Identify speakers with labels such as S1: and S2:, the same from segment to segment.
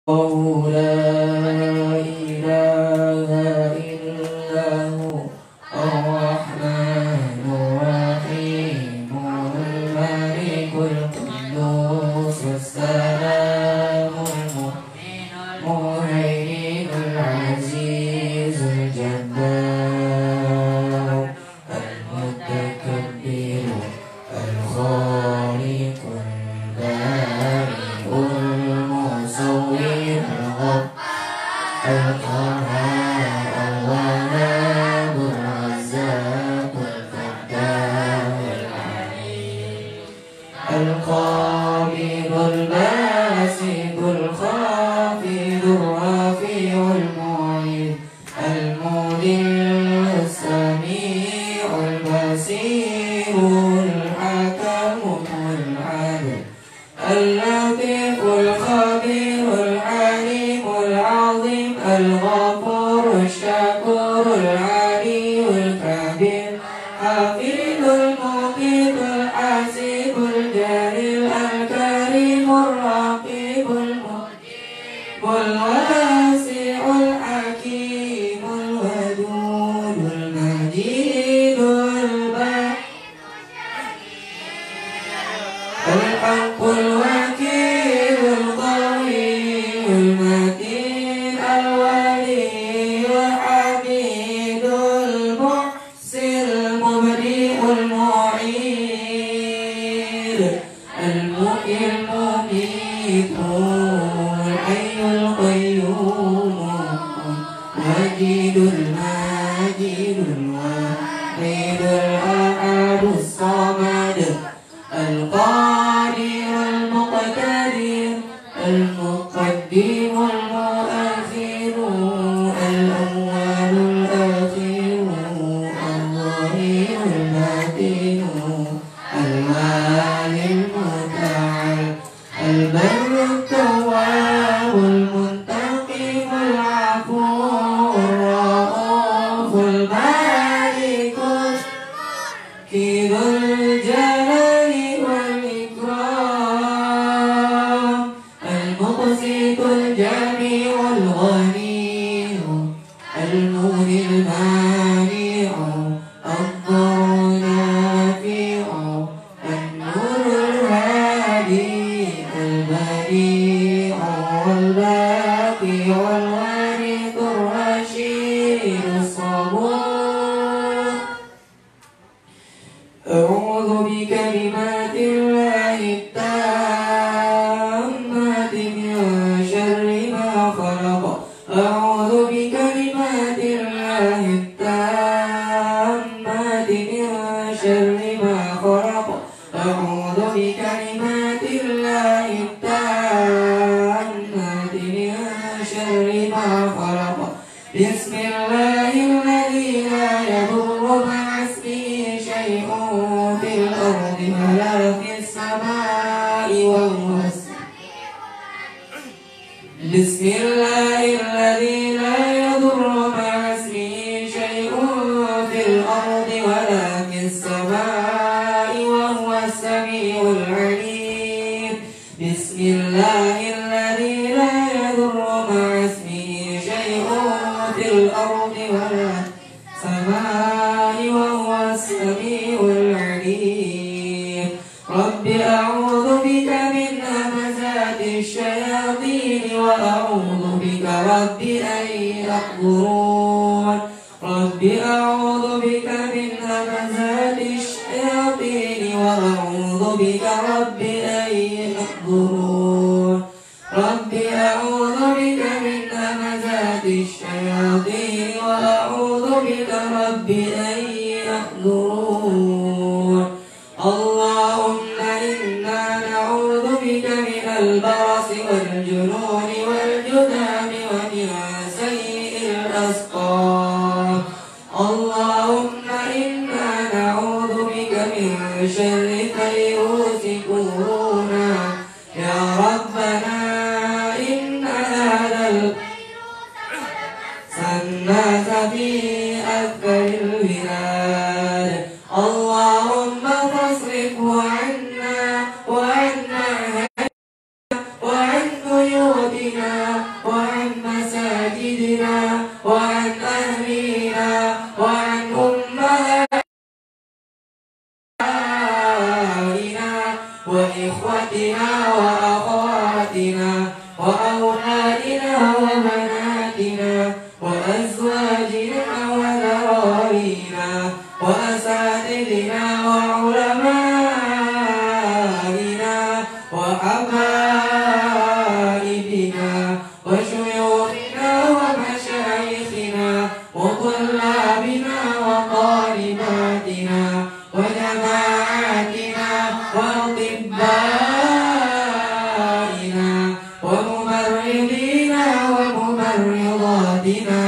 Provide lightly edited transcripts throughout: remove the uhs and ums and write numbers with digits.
S1: الله لا إله إلا هو الرحمن الرحيم الملك القدوس السلام المهيمن العزيز الجبار المتكبر الخالق البارئ المصور القهار الوهاب الرزاق الفتاح العليم القابض الباسط الخافض الرافع المعيد المذل السميع البصير الحكم العدل اللطيف الخبير العليم العظيم الغفور الشكور العلي الكبير حفيظ المقيت الحسيب الجليل الكريم الرقيب المجيب الواسع الحكيم الودود المجيد الحق الوكيل القوي المتين الولي الحميد المحسن المبدئ المعيد المحيي المميت الحي القيوم المجيد الماجد الواحد الأحد الصمد القادر المقتدر المقدم المؤخر الأول الآخر الظاهر الباطن الوالي المتعال البر التواب المنتقم العفو الرؤوف المالك ذو الجلال والإكرام المقسط الجميع الغني المغني المانع الضر النافع النور الهادي البديع والباقي والوارث الرشيد الصبور أعوذ بكلمات الله التامات من شر ما خلق أعوذ بكلمات الله التامات من شر ما خلق أعوذ بكلمات الله التامات من شر ما خلق بسم الله الذي لا يضر مع اسمه شيء في الأرض ولا في السماء وهو بسم الله الذي لا يضر مع اسمه شيء في الأرض ولا في السماء وهو السميع العليم بسم الله الذي لا يضر مع اسمه شيء في الأرض ولا السماء وهو السميع العليم رب أعوذ بك من همزات الشياطين وأعوذ بك رب أن يحضرون رب أعوذ بك من همزات الشياطين وأعوذ بك رب أن يحضرون رب أعوذ بك من همزات الشياطين وأعوذ بك رب أن يحضرون اللهم إنا نعوذ بك من البرص والجنون والجذام ومن سيء الأسقام اللهم إنا نعوذ بك من شر فيروس كورونا يا ربنا إن هذا وممرضاتنا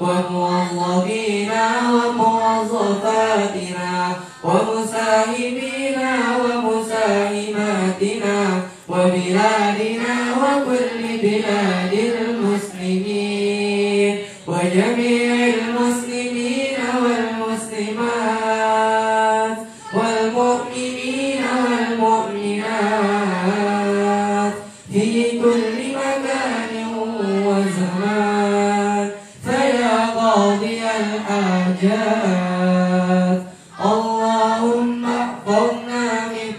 S1: وموظفينا وموظفاتنا ومساهمينا ومساهماتنا وبلادنا وكل بلاد المسلمين وجميع المسلمين والمسلمات والمؤمنين والمؤمنات في كل مكان وزمان فيا قاضي الحاجات اللهم احفظنا من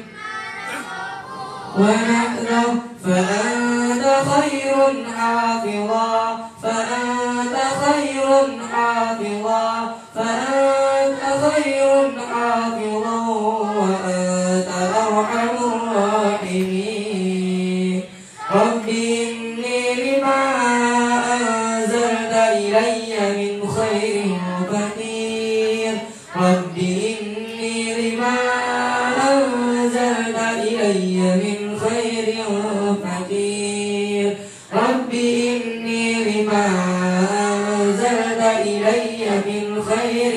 S1: ونحذر فأنت خير حافظا فأنت خير حافظا فأنت خير حافظا وأنت أرحم الراحمين رب إني لما أنزلت إلي من خير فقير رب إني لما أنزلت إلي من خير فقير رب إني لما أنزلت إلي من خير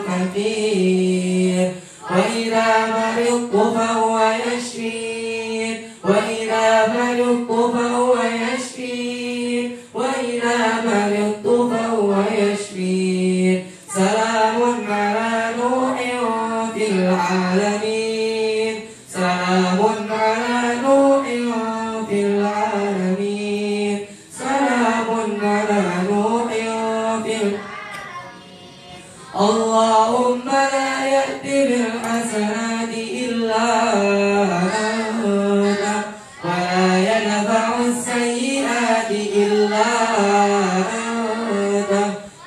S1: فقير وإذا مرضت فهو يشفين وإذا مرضت فهو يشفين وإذا مرضت فهو يشفين سلام على نوح في العالمين سلام على نوح في العالمين سلام على نوح في اللهم لا يأتي بالحسنات إلا أنت ولا يدفع السيئات إلا أنت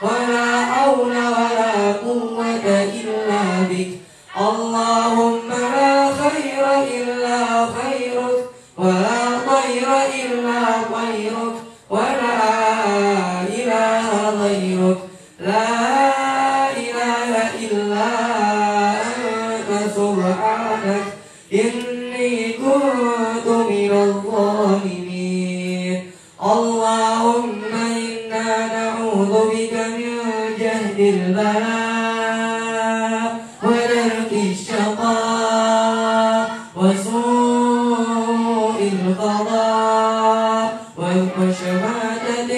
S1: ولا حول ولا قوة إلا بك اللهم لا خير إلا خيرك ولا طير إلا طيرك ولا إله غيرك لا إله إلا أنت سبحانك إني كنت من الظالمين اللهم إنا نعوذ بك من جهد البلاء ودرك الشقاء وسوء القضاء وشماتة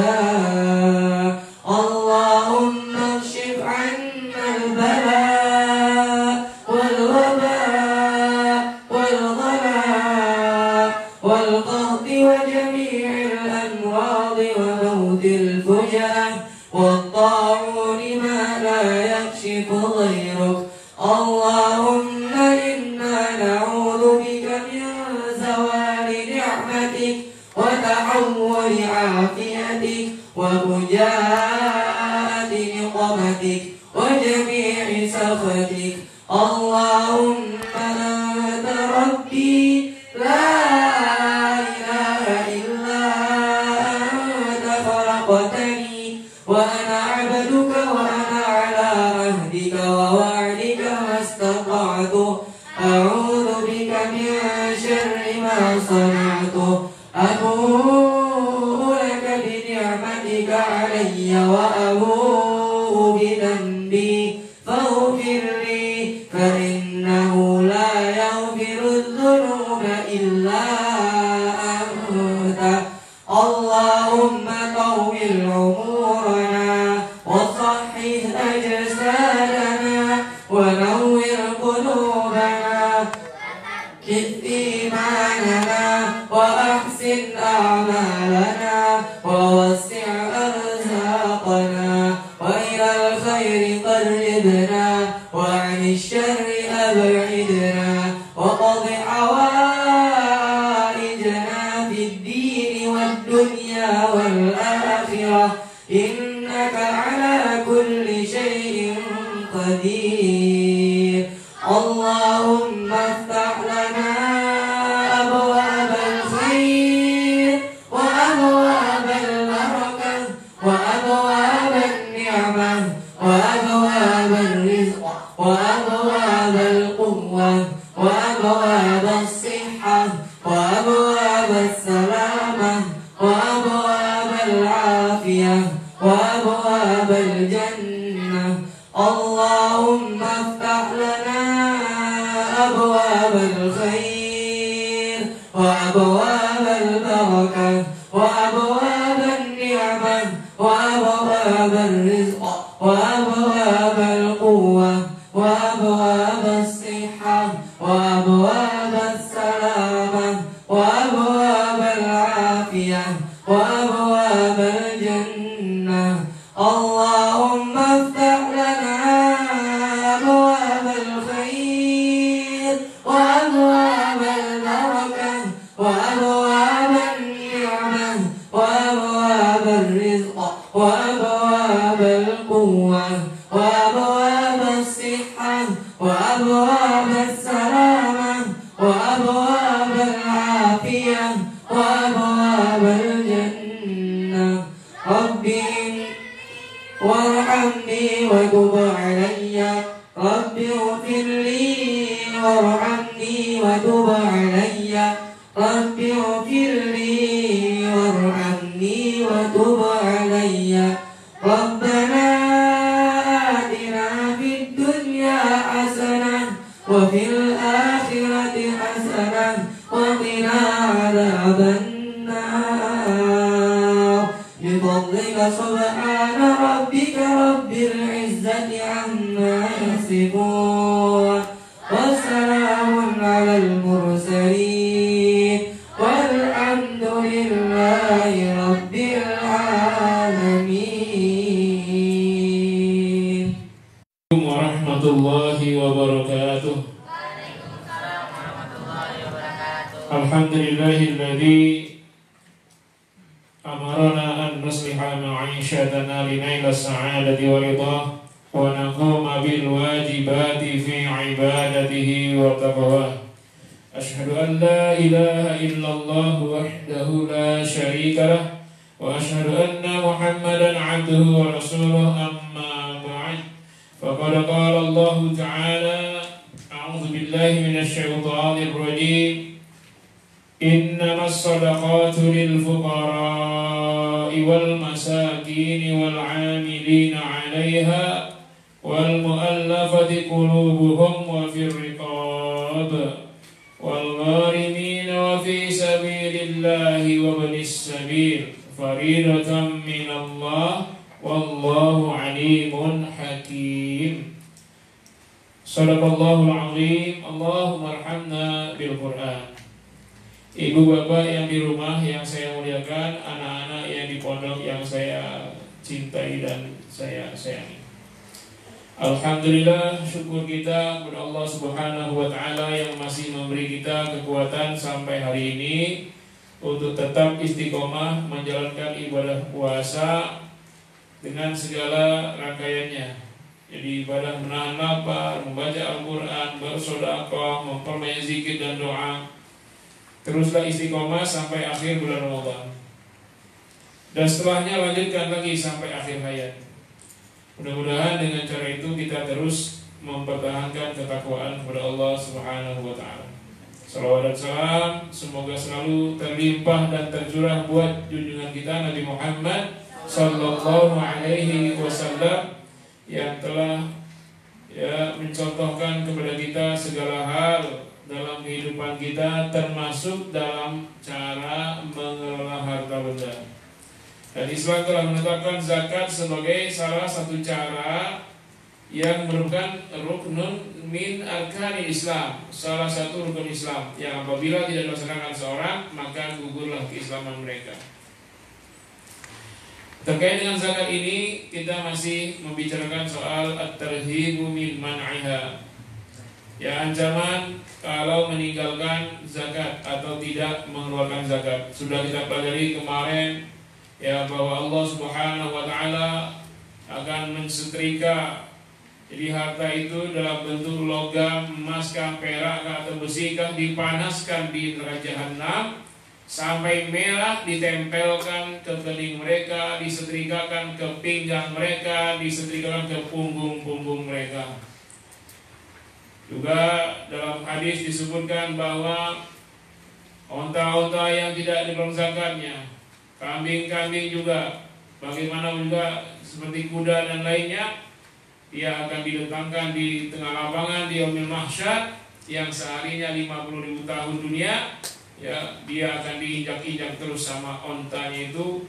S1: الأعداء اللهم اكشف عنا البلاء والوباء والغلاء والقهط وجميع الأمراض وموت الفجأة والطاعون ما لا يكشف غيرك اللهم إنا نعوذ بك من زوال نعمتك وتحول عافيتك وفجاءة نقمتك وجميع سخطك اللهم أنت ربي لا إله إلا أنت خلقتني وأنا عبدك وأنا على عهدك ووعدك ما استطعت أعوذ بك من شر ما صنعت أبوء لك بنعمتك علي وأبوء بذنبي فاغفر لي فإنه لا يغفر الذنوب إلا أنت اللهم طول عمرنا وصحح أجسادنا ونور قلوبنا زد إيماننا وأحسن أعمالنا ووسع أرزاقنا وإلى الخير قربنا وعن الشر أبعدنا وقض حوائجنا في الدين والدنيا والآخرة إنك على كل شيء قدير اللهم افتح لنا أبواب الخير وأبواب البركة وأبواب النعمة وأبواب الرزق وأبواب القوة وأبواب الصحة وأبواب السلامة وأبواب العافية وأبواب الجنة. اللهم افتح لنا أبواب الخير وأبواب البركة وأبواب النعمة وأبواب الرزق وأبواب القوة وأبواب الصحة وأبواب السلامة وأبواب العافية وأبواب الجنة. اللهم افتح لنا أبواب الخير وأبواب البركة وأبواب النعمة وأبواب الرزق وأبواب القوة وأبواب الصحة وأبواب السلامة وأبواب العافية وأبواب الجنة. ربي وارحمني وتب علي، رب اغفر لي وارحمني وتب علي، رب اغفر لي وارحمني وتب علي. ربنا آتنا في الدنيا حسنة وفي الآخرة حسنة وقنا عذاب النار بفضلك سبحان ربك رب العزة عما يصفون وسلام على المرسلين والحمد لله رب العالمين.
S2: Warahmatullahi wabarakatuh. Alhamdulillahilladzi amarana an nusliha ma'ishatana linaila sa'adati wa ridha wa naquma bil wajibati fi ibadatihi wa taqwa. Ashhadu an la ilaha illallah wahdahu la sharika lah wa ashhadu anna Muhammadan 'abduhu wa rasuluhu amma ba'd. Faqad qala Allah ta'ala a'udzu billahi minasy syaithanir rajim. Innamas shadaqatu lil fuqara'i wal masakin wal 'amilina 'alaiha wal mu'allafati qulubuhum wa fir riqab wal gharimina wa fi sabilillahi wa ibnis sabil faridatan minallah wallahu alimun hakim. Sadaqallahul azim. Allahumma arhamna bil Qur'an. Ibu bapak yang di rumah yang saya muliakan, anak-anak yang di pondok yang saya cintai dan saya sayangi. Alhamdulillah, syukur kita kepada Allah Subhanahu wa taala yang masih memberi kita kekuatan sampai hari ini untuk tetap istiqomah menjalankan ibadah puasa dengan segala rangkaiannya. Jadi ibadah menahan lapar, membaca Al-Quran, bersedekah, memperbanyak zikir dan doa. Teruslah istiqomah sampai akhir bulan Ramadan. Dan setelahnya lanjutkan lagi sampai akhir hayat. Mudah-mudahan dengan cara itu kita terus mempertahankan ketakwaan kepada Allah Subhanahu wa taala. Salawat dan salam semoga selalu terlimpah dan tercurah buat junjungan kita Nabi Muhammad sallallahu alaihi wasallam yang telah mencontohkan kepada kita segala hal dalam kehidupan kita, termasuk dalam cara mengelola harta benda. Dan Islam telah menetapkan zakat sebagai salah satu cara yang merupakan ruknun min arkanil Islam, salah satu rukun Islam yang apabila tidak dilaksanakan seorang maka gugurlah keislaman mereka. Terkait dengan zakat ini kita masih membicarakan soal at-tarhibu min man'iha, ya ancaman kalau meninggalkan zakat atau tidak mengeluarkan zakat. Sudah kita pelajari kemarin ya bahwa Allah Subhanahu wa taala akan mensetrika. Jadi harta itu dalam bentuk logam, emas kah, perak kah, atau besi kah, dipanaskan di neraka jahanam sampai merah, ditempelkan ke kening mereka, disetrikakan ke pinggang mereka, disetrikakan ke punggung-punggung mereka. Juga dalam hadis disebutkan bahwa onta-onta yang tidak diberi zakatnya, kambing-kambing juga Bagaimana juga seperti kuda dan lainnya, dia akan diletakkan di tengah lapangan di yaumil mahsyar yang seharinya 50.000 tahun dunia, ya, dia akan diinjak-injak terus sama ontanya itu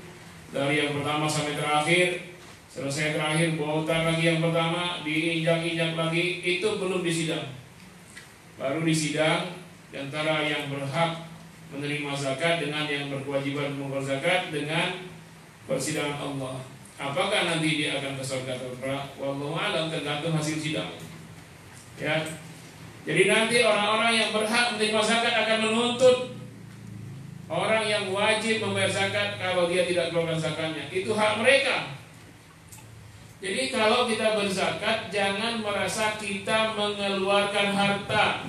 S2: dari yang pertama sampai terakhir. Selesai terakhir bautan lagi yang pertama, diinjak-injak lagi, itu belum disidang. Baru disidang antara yang berhak menerima zakat dengan yang berkewajiban mengeluarkan zakat dengan persidangan Allah. Apakah nanti dia akan ke surga atau neraka? Wallahu a'lam, tergantung hasil sidang. Ya. Jadi nanti orang-orang yang berhak menerima zakat akan menuntut orang yang wajib membayar zakat kalau dia tidak keluarkan zakatnya. Itu hak mereka. Jadi kalau kita berzakat, jangan merasa kita mengeluarkan harta.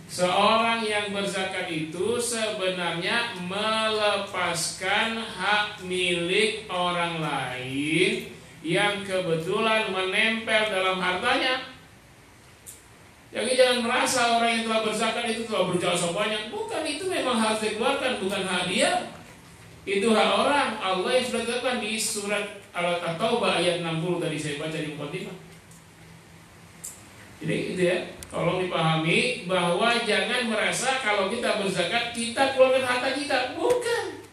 S2: Seorang yang berzakat itu sebenarnya melepaskan hak milik orang lain yang kebetulan menempel dalam hartanya. Jadi jangan merasa orang yang telah berzakat itu telah berjasa banyak. Bukan, itu memang harus dikeluarkan, bukan hak dia. Itu hak orang. Allah yang sudah tetapkan di surat At-Taubah ayat 60 tadi saya baca di mukadimah. Jadi itu ya, tolong dipahami bahwa jangan merasa kalau kita berzakat kita keluarkan harta kita. Bukan.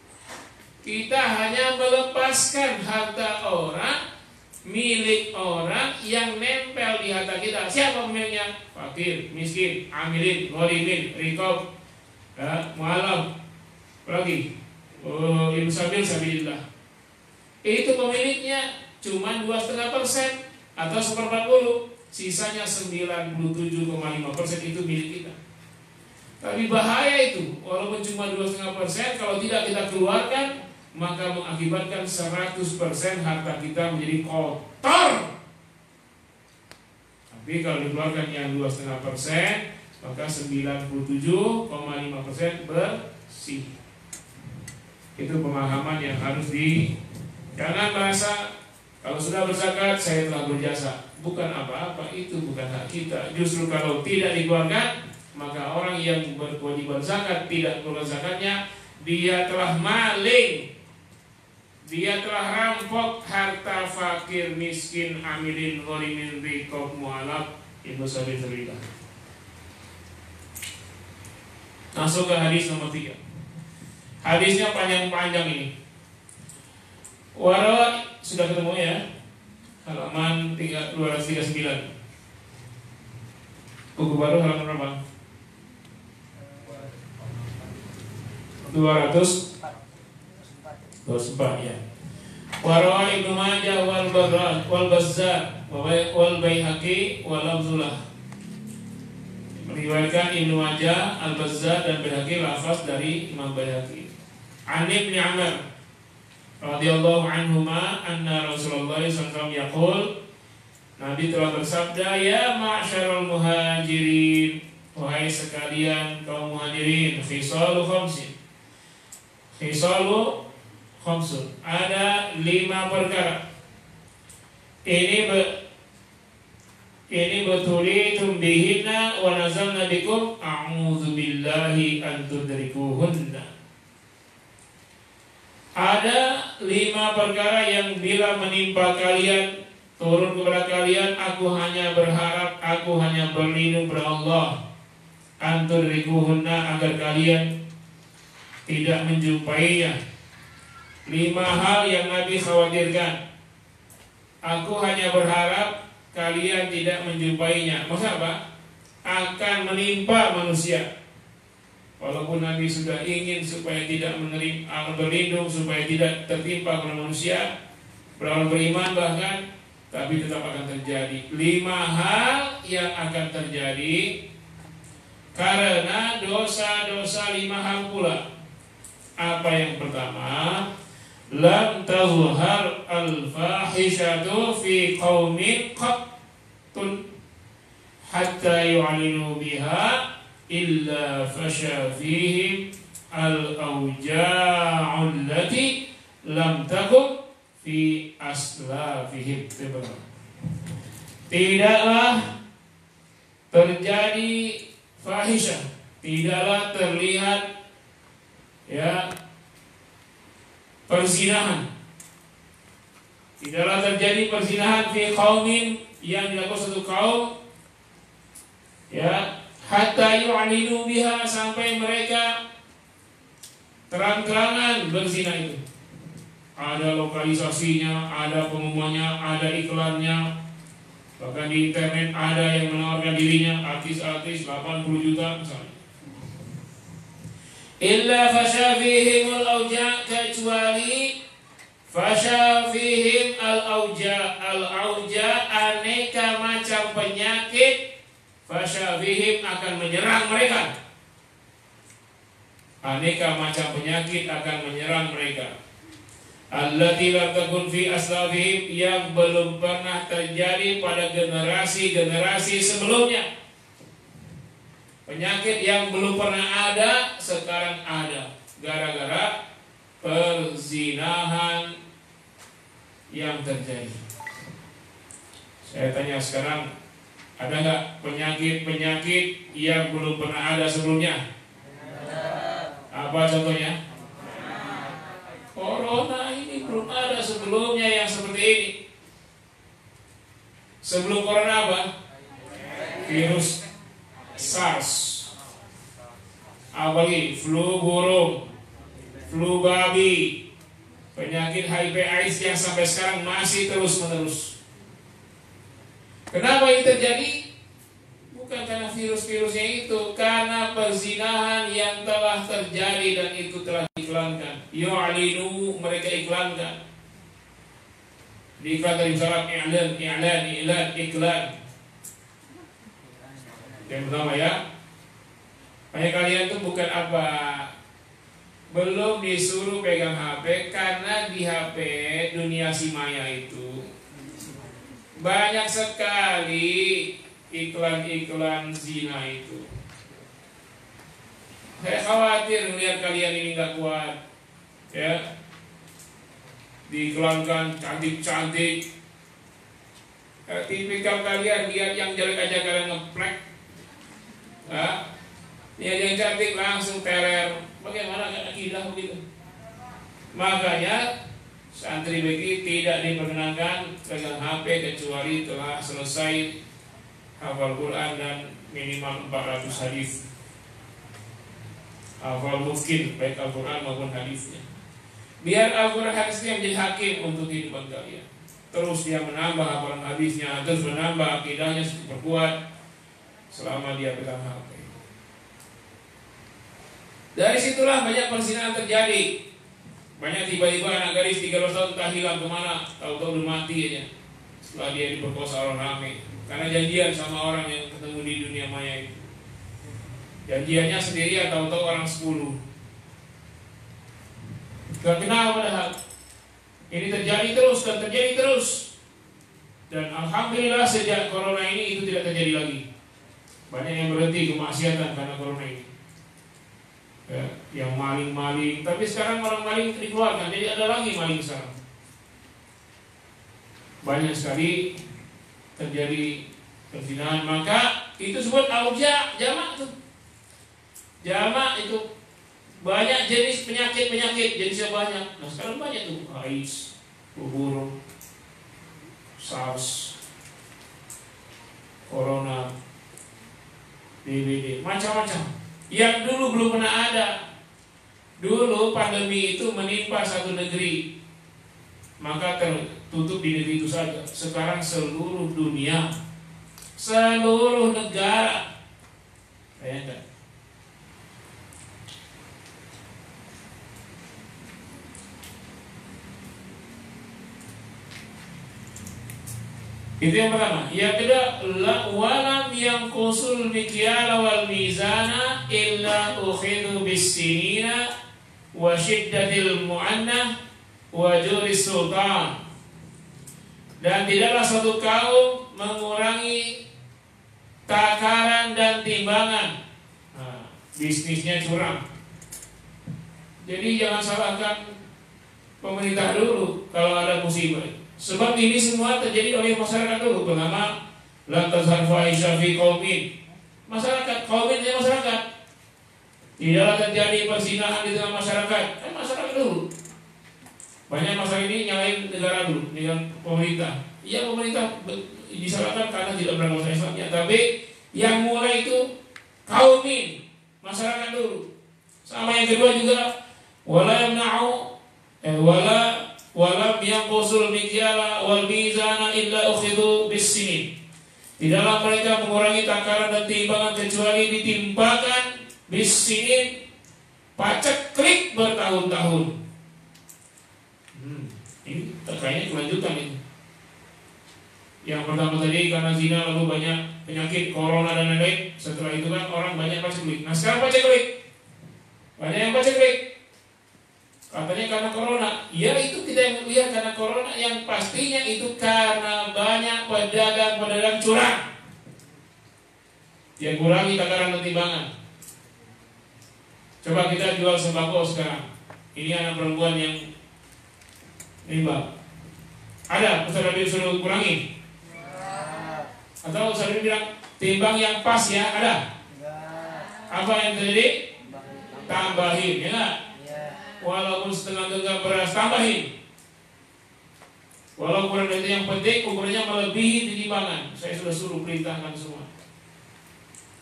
S2: Kita hanya melepaskan harta orang, milik orang yang nempel di harta kita. Siapa pemiliknya? Fakir, miskin, amilin, ghorimin, rikob, mu'alam, lagi ibu sabil sabilillah. Itu pemiliknya cuma 2,5% atau 1/40. Sisanya 97,5% itu milik kita. Tapi bahaya itu, walaupun cuma 2,5%, kalau tidak kita keluarkan, maka mengakibatkan 100% harta kita menjadi kotor. Tapi kalau dikeluarkan yang 2,5%, maka 97,5% bersih. Itu pemahaman yang harus jangan merasa kalau sudah berzakat saya telah berjasa. Bukan apa-apa, itu bukan hak kita. Justru kalau tidak dikeluarkan, maka orang yang berkewajiban zakat tidak keluar zakatnya, dia telah maling, dia telah rampok harta fakir, miskin, amilin, ghorimin, rikob, mu'alab, ibu sabil sabilillah. Masuk ke hadis nomor 3. Hadisnya panjang-panjang ini. Wara sudah ketemu ya, halaman 239. Buku baru halaman berapa? 204 ya. Wara Ibnu Majah wal Bazzar wal Baihaqi wal Abdullah. Meriwayatkan Ibnu Majah, Al-Bazzar dan Baihaqi lafaz dari Imam Baihaqi. An Ibnu Umar radhiyallahu anhuma anna Rasulullah sallallahu alaihi wasallam yaqul, Nabi telah bersabda, ya ma'syarul muhajirin, wahai sekalian kaum muhajirin, khisalu khamsin, ada 5 perkara. Ini betulitum bihinna wa nazalna bikum a'udzu billahi an tudrikuhunna. Ada 5 perkara yang bila menimpa kalian, turun kepada kalian, aku hanya berharap, aku hanya berlindung kepada Allah, an tudrikuhunna, agar kalian tidak menjumpainya. 5 hal yang Nabi khawatirkan. Aku hanya berharap kalian tidak menjumpainya. Maksudnya apa? Akan menimpa manusia. Walaupun Nabi sudah ingin supaya tidak berlindung, supaya tidak tertimpa kepada manusia, berorang beriman bahkan, tapi tetap akan terjadi. 5 hal yang akan terjadi karena dosa-dosa 5 hal pula. Apa yang pertama? Lam tazhar al-fahishatu fi qaumin qattun hatta yu'linu biha illa fasha fihim al-awja'u allati lam takun fi aslafihim. Tidaklah terjadi fahisyah, tidaklah terlihat ya perzinahan Tidaklah terjadi perzinahan fi qaumin, yang dilakukan satu kaum, ya, hatta yu'linu biha, sampai mereka terang-terangan berzina itu. Ada lokalisasinya, ada pengumumannya, ada iklannya. Bahkan di internet ada yang menawarkan dirinya, artis-artis 80 juta misalnya. Illa fasha fihimul auja, kecuali fasha fihim al-auja, aneka macam penyakit. Fasha fihim, akan menyerang mereka. Aneka macam penyakit akan menyerang mereka. Allati lam takun fi aslafihim, yang belum pernah terjadi pada generasi-generasi sebelumnya. Penyakit yang belum pernah ada sekarang ada gara-gara perzinahan yang terjadi. Saya tanya sekarang, ada nggak penyakit-penyakit yang belum pernah ada sebelumnya? Apa contohnya? Corona ini belum ada sebelumnya yang seperti ini. Sebelum corona apa? Virus SARS. Apalagi flu burung, flu babi, penyakit HIV/AIDS yang sampai sekarang masih terus menerus. Kenapa ini terjadi? Bukan karena virus-virusnya itu, karena perzinahan yang telah terjadi dan itu telah diiklankan. Yu'linu, mereka iklankan. Diiklan dari syarat iklan. Yang pertama ya, banyak kalian tuh bukan apa, belum disuruh pegang HP, karena di HP dunia si maya itu banyak sekali iklan-iklan zina itu. Saya khawatir melihat kalian ini nggak kuat, ya. Diiklankan cantik-cantik. Tipikal kalian lihat yang jelek aja kalian ngeplek. Nah, lihat yang cantik langsung teler. Bagaimana akidah begitu? Makanya santri begini tidak diperkenankan pegang HP kecuali telah selesai hafal Quran dan minimal 400 hadis. Hafal mungkin baik Al-Quran maupun hadisnya. Biar Al-Quran hadisnya menjadi hakim untuk kehidupan kalian. Terus dia menambah hafalan hadisnya, terus menambah akidahnya berkuat selama dia pegang HP. Dari situlah banyak perzinahan terjadi. Banyak tiba-tiba anak gadis 13 tahun tak hilang kemana, tahu-tahu udah mati aja setelah dia diperkosa orang ramai. Karena janjian sama orang yang ketemu di dunia maya itu. Janjiannya sendiri atau tahu orang 10. Gak kenal padahal. Ini terjadi terus dan terjadi terus. Dan alhamdulillah sejak corona ini itu tidak terjadi lagi. Banyak yang berhenti kemaksiatan karena corona ini. Ya, yang maling-maling, tapi sekarang orang maling dikeluarkan, jadi ada lagi maling sekarang. Banyak sekali terjadi perzinahan, maka itu sebut auja, jamak tuh. Jamak itu banyak jenis penyakit-penyakit, jenisnya banyak. Nah sekarang banyak tuh, AIDS, flu burung, SARS, corona, DBD, macam-macam. Yang dulu belum pernah ada. Dulu pandemi itu menimpa satu negeri, maka tertutup di negeri itu saja. Sekarang seluruh dunia, seluruh negara. Bayangkan. Itu yang pertama. Yang kedua, walam yang kusul mikyala wal mizana illa ukhidu bisinina wa syiddatil mu'annah wa juris sultan. Dan tidaklah suatu kaum mengurangi takaran dan timbangan. Nah, bisnisnya curang. Jadi jangan salahkan pemerintah dulu kalau ada musibah. Sebab ini semua terjadi oleh masyarakat dulu. Pertama, la tazhar fahisha fi qaumin. Masyarakat, qaumin ya masyarakat. Tidaklah terjadi perzinahan di tengah masyarakat. Kan masyarakat dulu. Banyak masalah ini nyalain negara dulu dengan pemerintah. Iya, pemerintah disalahkan karena tidak beragama Islamnya, tapi yang mulai itu kaum ini, masyarakat dulu. Sama yang kedua juga wala yamna'u wala yanqusul mikyala wal mizana illa ukhidhu bis-sinin. Tidaklah mereka mengurangi takaran dan timbangan kecuali ditimpakan bis-sinin, paceklik bertahun-tahun. Ini terkait kelanjutan ini. Yang pertama tadi karena zina lalu banyak penyakit corona dan lain-lain. Setelah itu kan orang banyak paceklik. Nah sekarang paceklik, banyak yang paceklik. Katanya karena corona. Ya itu kita yang lihat karena corona. Yang pastinya itu karena banyak pedagang-pedagang curang yang kurangi takaran dan timbangan. Coba kita jual sembako sekarang. Ini anak perempuan yang nimbang. Ada Ustaz Nabi suruh kurangi? Atau Ustaz Nabi bilang timbang yang pas ya? Ada? Apa yang terjadi? Tambahin, ya enggak? Walaupun setengah genggam beras, tambahin. Walaupun ukuran itu yang penting, ukurannya melebihi timbangan. Saya sudah suruh perintahkan semua.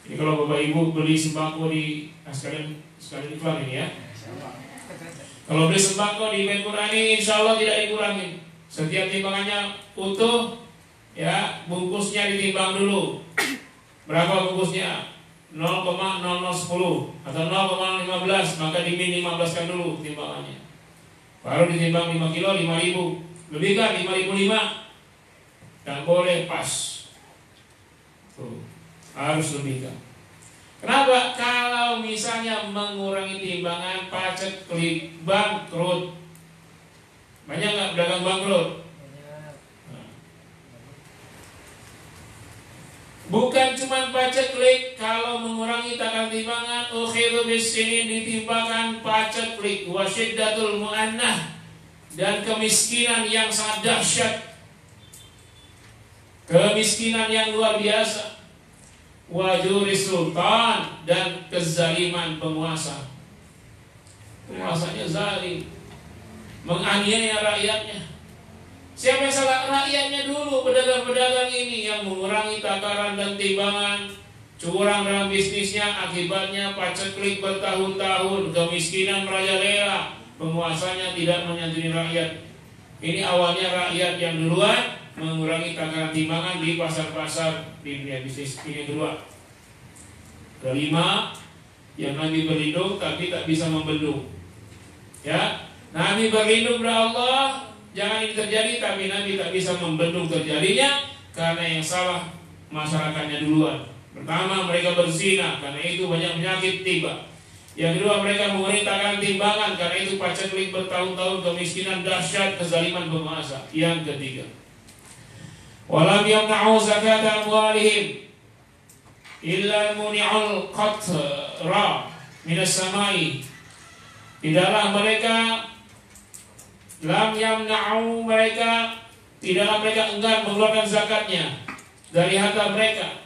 S2: Ini kalau Bapak Ibu beli sembako di sekalian iklan ini ya. Kalau beli sembako di Benkurani, insya Allah tidak dikurangi. Setiap timbangannya utuh, ya bungkusnya ditimbang dulu. Berapa bungkusnya? 0,0010 atau 0,15, maka dimin 15kan dulu timbangannya. Baru ditimbang 5 kilo 5.000. Lebih kan 5.005. Dan boleh pas. Tuh, harus lebih kan. Kenapa? Kalau misalnya mengurangi timbangan, paceklik, bangkrut. Banyak nggak pedagang bangkrut? Bukan cuma paceklik, kalau mengurangi takaran timbangan, ukhidhu bis-sinin, ditimpakan paceklik, wasyiddatul mu'annah, dan kemiskinan yang sangat dahsyat, kemiskinan yang luar biasa, wajuri sultan, dan kezaliman penguasa. Penguasanya zalim, menganiaya rakyatnya. Siapa yang salah? Rakyatnya dulu, pedagang-pedagang ini yang mengurangi takaran dan timbangan, curang dalam bisnisnya, akibatnya paceklik bertahun-tahun, kemiskinan merajalela, penguasanya tidak menyantuni rakyat. Ini awalnya rakyat yang duluan mengurangi takaran timbangan di pasar-pasar di dunia bisnis. Ini kedua. Kelima, yang Nabi berlindung tapi tak bisa membendung. Ya, Nabi berlindung kepada Allah, jangan ini terjadi, tapi Nabi tak bisa membendung terjadinya karena yang salah masyarakatnya duluan. Pertama, mereka berzina, karena itu banyak penyakit tiba. Yang kedua, mereka mengurangi takaran timbangan, karena itu paceklik bertahun-tahun, kemiskinan dahsyat, kezaliman penguasa. Yang ketiga, walam yamna'u zakat amwalihim illa muni'ul qatra minas samai. Tidaklah mereka lam yamna'u, mereka tidaklah mereka enggan mengeluarkan zakatnya dari harta mereka,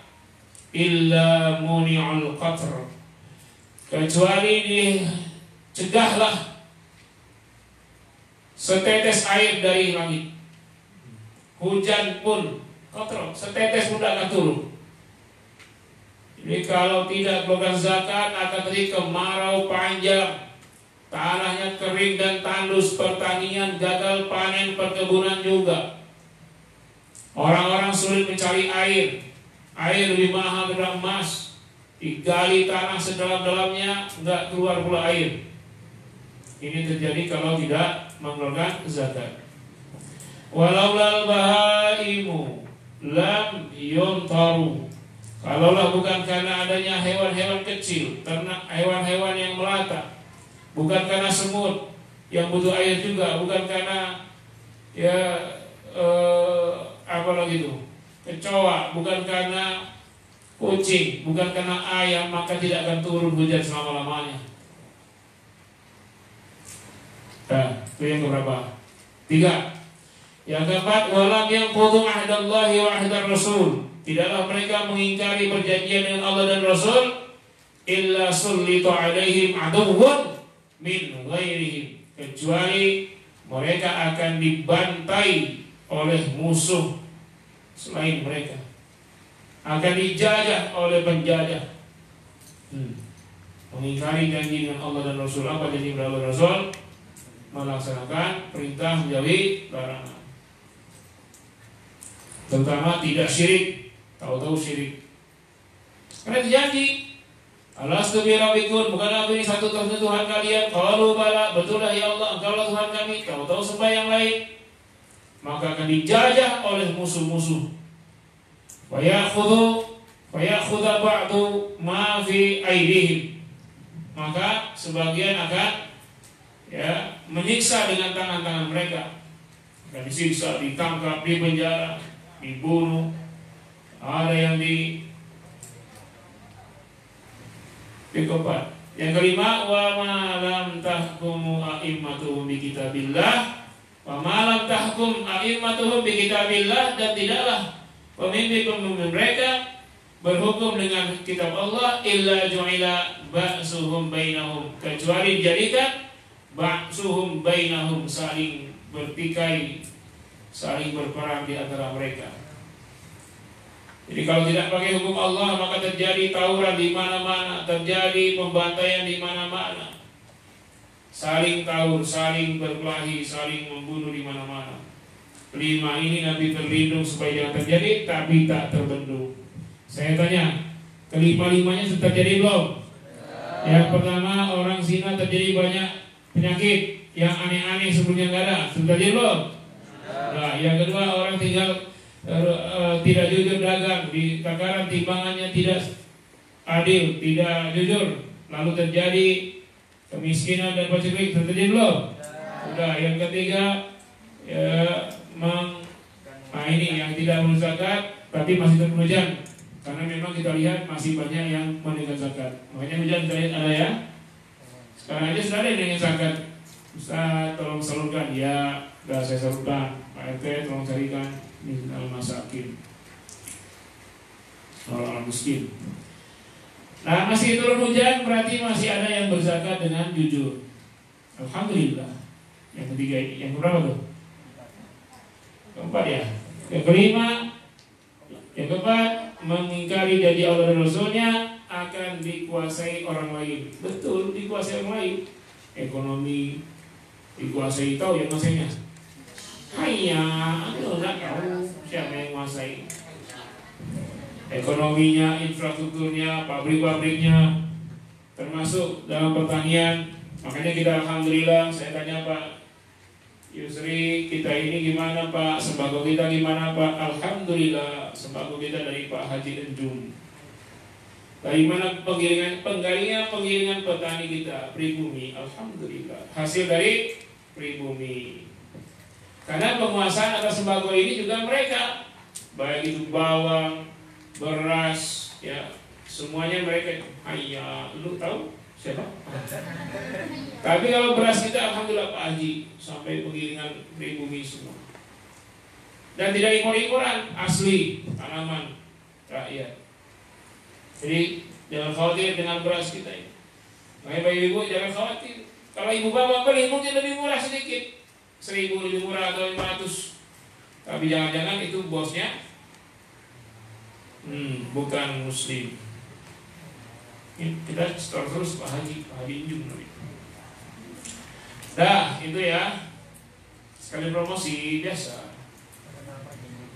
S2: illa muni'ul qatr, kecuali dicegahlah setetes air dari langit. Hujan pun qatr, setetes pun akan turun. Jadi kalau tidak keluarkan zakat akan terjadi kemarau panjang, tanahnya kering dan tandus, pertanian gagal panen, perkebunan juga. Orang-orang sulit mencari air. Air lebih mahal daripada emas. Digali tanah sedalam-dalamnya, enggak keluar pula air. Ini terjadi kalau tidak mengeluarkan zakat. Walaulal bahaimu lam yuntaru. Kalaulah bukan karena adanya hewan-hewan kecil, ternak hewan-hewan yang melata, bukan karena semut yang butuh air juga, bukan karena apa lagi itu, kecoa, bukan karena kucing, bukan karena ayam, maka tidak akan turun hujan selama-lamanya. Nah, itu yang keberapa? 3. Yang keempat, walam yang qudhu ahdallahi wa ahdar rasul. Tidaklah mereka mengingkari perjanjian dengan Allah dan Rasul, illa sullitu alaihim aduwwun min ghairihim, kecuali mereka akan dibantai oleh musuh selain mereka, akan dijajah oleh penjajah. Mengingkari janji dengan Allah dan Rasul. Apa janji dengan Allah dan Rasul? Melaksanakan perintah, menjauhi larangan. Terutama tidak syirik. Tahu-tahu syirik. Karena dijanji, alastu bi rabbikum, bukan aku ini satu-satunya Tuhan kalian? Qalu bala, betullah ya Allah, Engkaulah Tuhan kami. Tahu-tahu sembah yang lain, maka akan dijajah oleh musuh-musuh. Wa ya'khudha ba'du ma fi aydihim, maka sebagian akan menyiksa dengan tangan-tangan mereka, akan disiksa, ditangkap, dipenjara, dibunuh. Ada yang dikopat. Yang kelima, wa ma lam tahkumu a'immatuhum bi kitabillah, wa ma lam tahkum a'immatuhum bi kitabillah, dan tidaklah pemimpin-pemimpin mereka berhukum dengan kitab Allah, illa ju'ila ba'suhum bainahum, kecuali dijadikan ba'suhum bainahum, saling bertikai, saling berperang di antara mereka. Jadi kalau tidak pakai hukum Allah, maka terjadi tawuran di mana-mana, terjadi pembantaian di mana-mana, saling tawur, saling berkelahi, saling membunuh di mana-mana. Kelima ini Nabi terlindung supaya jangan terjadi, tapi tak terbendung. Saya tanya, kelima-limanya sudah terjadi belum? Yang pertama, orang zina terjadi banyak penyakit yang aneh-aneh sebelumnya nggak ada, sudah terjadi belum? Nah, yang kedua, orang tinggal tidak jujur dagang, di takaran timbangannya tidak adil, tidak jujur, lalu terjadi kemiskinan dan paceklik, sudah terjadi belum? Sudah. Yang ketiga, ini yang tidak menunaikan zakat tapi masih tetap hujan, karena memang kita lihat masih banyak yang menunaikan zakat. Makanya hujan ada ya. Sekarang aja sudah ada yang menunaikan zakat. Ustaz tolong salurkan, ya sudah saya salurkan. Pak RT tolong carikan minal masakin, orang miskin. Nah, masih turun hujan, berarti masih ada yang berzakat dengan jujur. Alhamdulillah. Yang ketiga ini, yang berapa tuh? Keempat ya. Yang kelima, yang keempat, mengingkari janji Allah dan Rasulnya akan dikuasai orang lain. Betul, dikuasai orang lain. Ekonomi dikuasai, tahu yang masanya? Hanya, aku nggak tahu siapa yang menguasai. Ekonominya, infrastrukturnya, pabrik-pabriknya, termasuk dalam pertanian. Makanya kita alhamdulillah. Saya tanya Pak Yusri, kita ini gimana Pak? Sembako kita gimana Pak? Alhamdulillah, sembako kita dari Pak Haji Enjum. Dari mana penggilingan petani kita, pribumi. Alhamdulillah, hasil dari pribumi. Karena penguasaan atas sembako ini juga mereka, baik itu bawang, beras, ya semuanya mereka. Ayah, lu tahu siapa? Tapi kalau beras kita alhamdulillah Pak Haji, sampai penggilingan pribumi semua. Dan tidak impor-imporan, asli tanaman rakyat. Jadi jangan khawatir dengan beras kita ini. Makanya Bapak Ibu jangan khawatir. Kalau ibu bapak beli mungkin lebih murah sedikit, 1.000 lebih murah atau 500. Tapi jangan-jangan itu bosnya bukan muslim. Kita store terus Pak Haji Injum. Dah, itu ya. Sekali promosi biasa.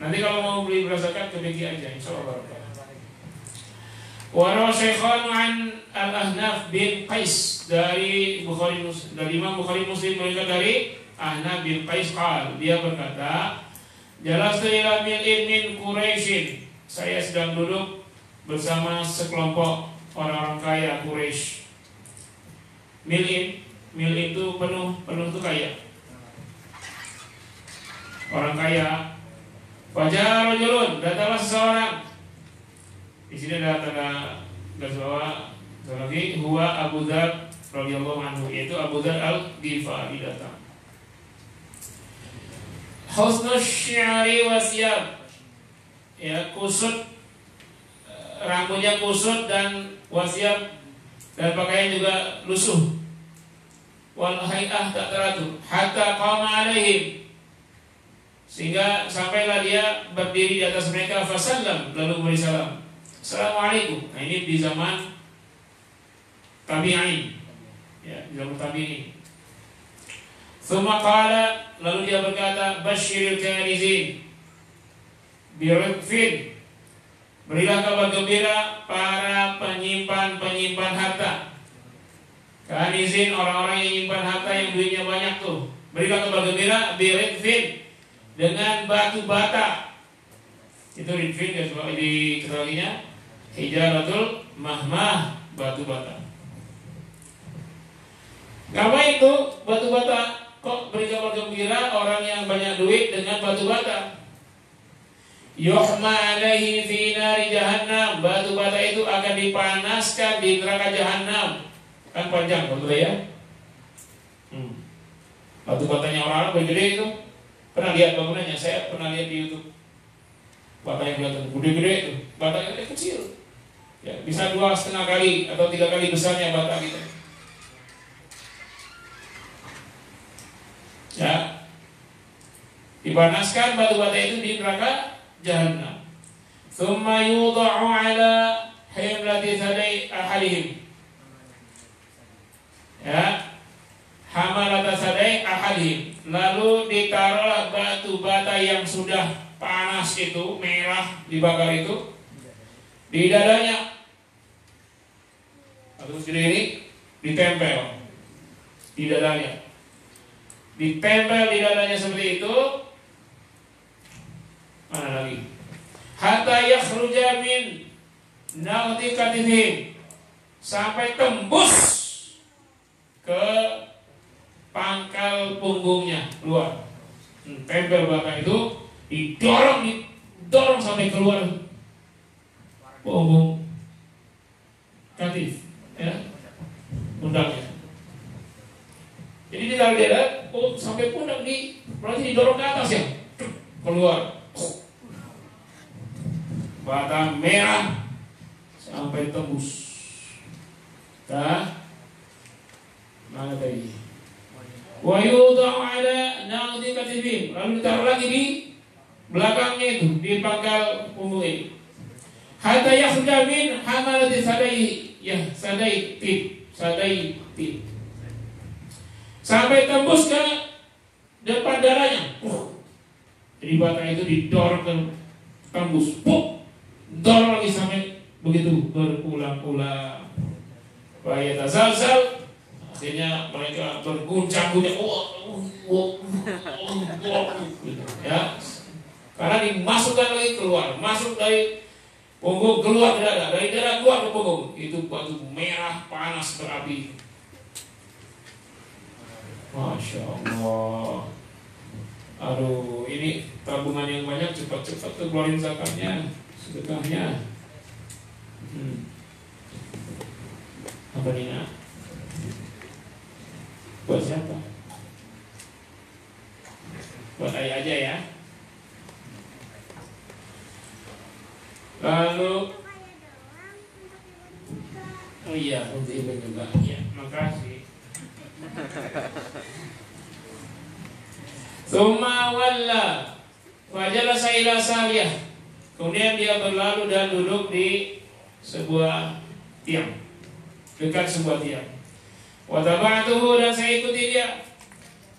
S2: Nanti kalau mau beli beras zakat ke BG aja, insyaallah barokah. Wa rawasyaikhon an al-Ahnaf bin Qais, dari Imam Bukhari Muslim meriwayatkan dari Ahnaf bin Qais qal, dia berkata, jalastu ila mil'in min Quraisyin, saya sedang duduk bersama sekelompok orang-orang kaya Quraisy. Mil'in itu penuh itu kaya, orang kaya. Wajah rajulun, datanglah seseorang. Di sini ada tanda garis bawah lagi, huwa Abu Dzar radhiyallahu anhu, yaitu Abu Dzar al-Ghifari datang. Husnul syari wasiyab, ya kusut, rambutnya kusut dan wasiyab, dan pakaian juga lusuh. wal hay'ah tak teratur, hatta qama alaihim, sehingga sampailah dia berdiri di atas mereka, fasallam, lalu beri salam, assalamualaikum. Nah ini di zaman tabi'in, ya, di zaman tabi'in. Tsumma qala, lalu dia berkata, basyiril kanizin birifin, berilah kabar gembira para penyimpan harta. Kanizin, orang-orang yang menyimpan harta yang duitnya banyak tuh, berilah kabar gembira birifin, dengan batu bata. Itu rifin di keterangannya hijaratul mahmah, batu bata. Ngapain itu batu bata? Kok beri kabar gembira orang yang banyak duit dengan batu bata? Yuhma alaihi fi nari jahannam, batu bata itu akan dipanaskan di neraka jahannam. Kan panjang betul ya? Batu batanya orang-orang bergede itu. Pernah lihat bangunannya? Saya pernah lihat di YouTube. Bata yang kelihatan gede-gede itu, bata yang kecil. Ya, bisa 2,5 kali atau 3 kali besarnya bata gitu. Ya, dipanaskan batu bata itu di neraka jahannam. Tsumma yudha'u ala himlati sadai ahadihim. Ya, hamalata sadai ahadihim. Lalu ditaruhlah batu bata yang sudah panas itu, merah dibakar itu, di dadanya. Terus ini ditempel di dadanya. Ditempel di dadanya seperti itu. Mana lagi? Hatta yakhruja min naqti katifihim, sampai tembus ke pangkal punggungnya keluar. Tempel bata itu didorong sampai keluar punggung katif, ya, pundaknya. Jadi ditaruh di atas, sampai pundak berarti didorong ke atas ya, keluar. Bata merah sampai tembus. Dah, mana tadi? Wa yudha'u ala naqdi katifin, lalu ditaruh lagi di belakangnya itu, di pangkal punggung ini. Hatta yakhruja min hamalati sadai, ya, sadai tip, sampai tembus ke depan darahnya. Jadi bata itu didorong ke tembus, dorong lagi sampai begitu berulang-ulang. Wa yatazalzal, akhirnya mereka berguncang-guncang, ya, karena dimasukkan lagi keluar, masuk dari punggung keluar ke dada, dari dada keluar ke punggung. Itu batu merah panas berapi. Masya Allah. Aduh, ini tabungan yang banyak, cepat-cepat tuh keluarin zakatnya, sedekahnya. Apa nih, nak? Buat siapa? Buat ayah aja ya. Lalu, oh iya, untuk ibu juga. Ya, makasih. Tsumma walla fajalasa ila saliyah. Kemudian dia berlalu dan duduk di sebuah tiang, dekat sebuah tiang. Wa taba'tuhu, dan saya ikuti dia.